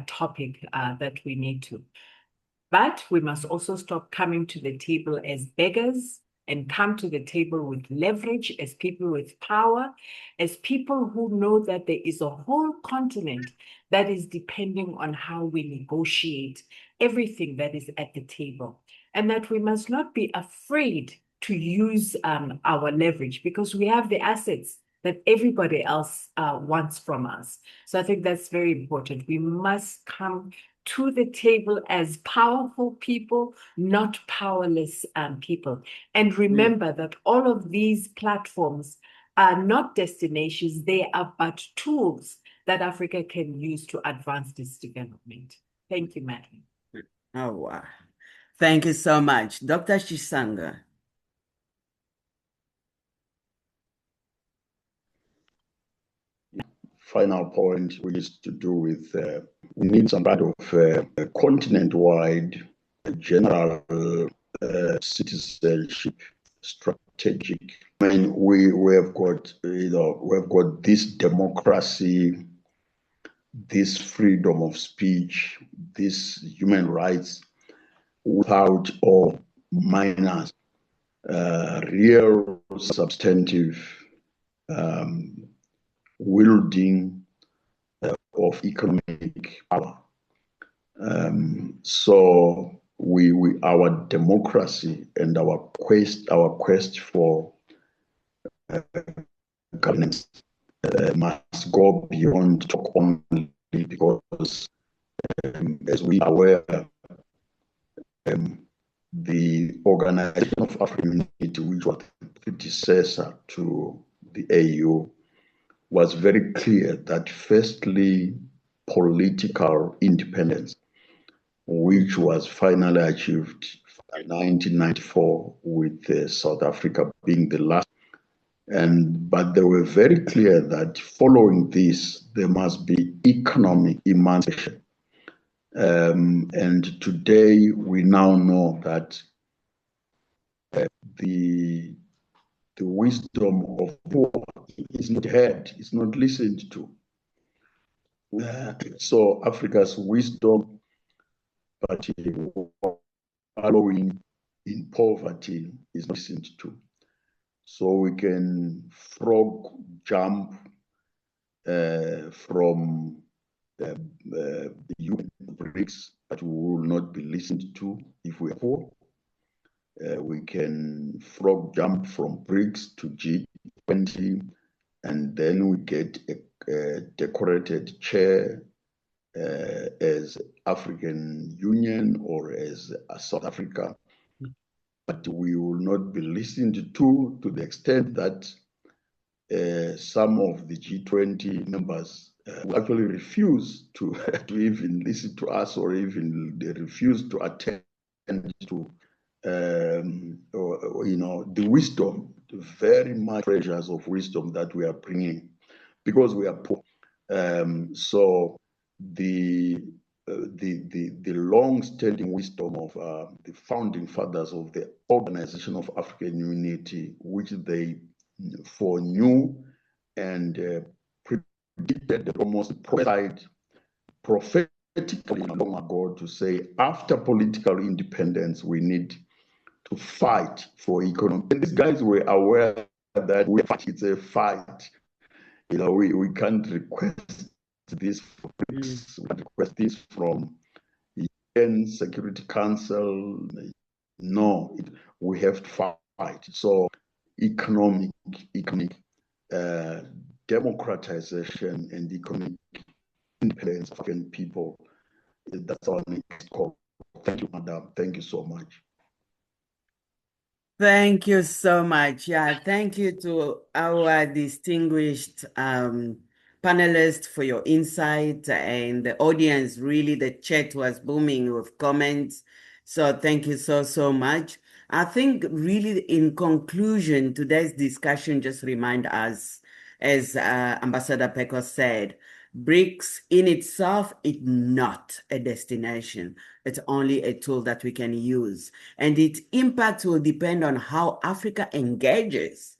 topic that we need to. But we must also stop coming to the table as beggars and come to the table with leverage, as people with power, as people who know that there is a whole continent that is depending on how we negotiate everything that is at the table. And that we must not be afraid to use our leverage, because we have the assets that everybody else wants from us. So I think that's very important. We must come to the table as powerful people, not powerless people. And remember that all of these platforms are not destinations, they are but tools that Africa can use to advance this development. Thank you, Madeline. Oh, wow. Thank you so much. Dr. Shisanga. Final point, which is to do with we need some kind of continent-wide general citizenship strategic. I mean, we have got we've got this democracy, this freedom of speech, this human rights, without or minus real substantive wielding of economic power. So our democracy and our quest for governance must go beyond talk only, because as we are aware, the Organization of African Unity, which was the predecessor to the AU, was very clear that firstly, political independence, which was finally achieved in 1994 with South Africa being the last. But they were very clear that following this, there must be economic emancipation. And today we now know that the wisdom of poor is not heard, is not listened to. So Africa's wisdom, but following in poverty, is not listened to. So we can frog jump from the UN BRICS, but we will not be listened to if we are poor. We can frog jump from BRICS to G20, and then we get a decorated chair as African Union or as South Africa. But we will not be listened to the extent that some of the G20 members will actually refuse to even listen to us, or even they refuse to attend to the wisdom, the very much treasures of wisdom that we are bringing, because we are poor. So the long-standing wisdom of the founding fathers of the Organization of African Unity, which they foreknew and predicted, almost prophesied prophetically long ago, to say after political independence we need to fight for economy. And these guys were aware that it's a fight. We can't request this from BRICS, we can't request this from the UN Security Council. No, we have to fight. So economic democratization and economic independence of African people, that's our next call. Thank you, Madam. Thank you so much. Thank you so much. Yeah, thank you to our distinguished panelists for your insight, and the audience. Really, the chat was booming with comments. So thank you so much. I think really in conclusion, today's discussion just remind us, as Ambassador Peko said, BRICS in itself is not a destination. It's only a tool that we can use. And its impact will depend on how Africa engages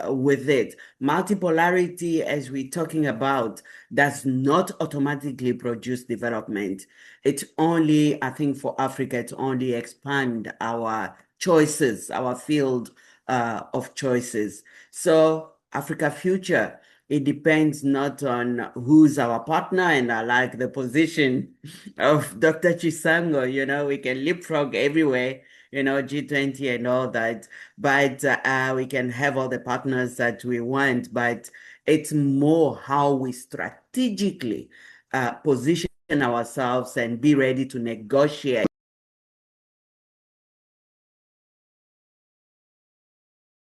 with it. Multipolarity, as we're talking about, does not automatically produce development. It only, I think for Africa, it only expand our choices, our field of choices. So Africa Future, it depends not on who's our partner, and I like the position of Dr. Chisango, we can leapfrog everywhere, G20 and all that, but we can have all the partners that we want, but it's more how we strategically position ourselves and be ready to negotiate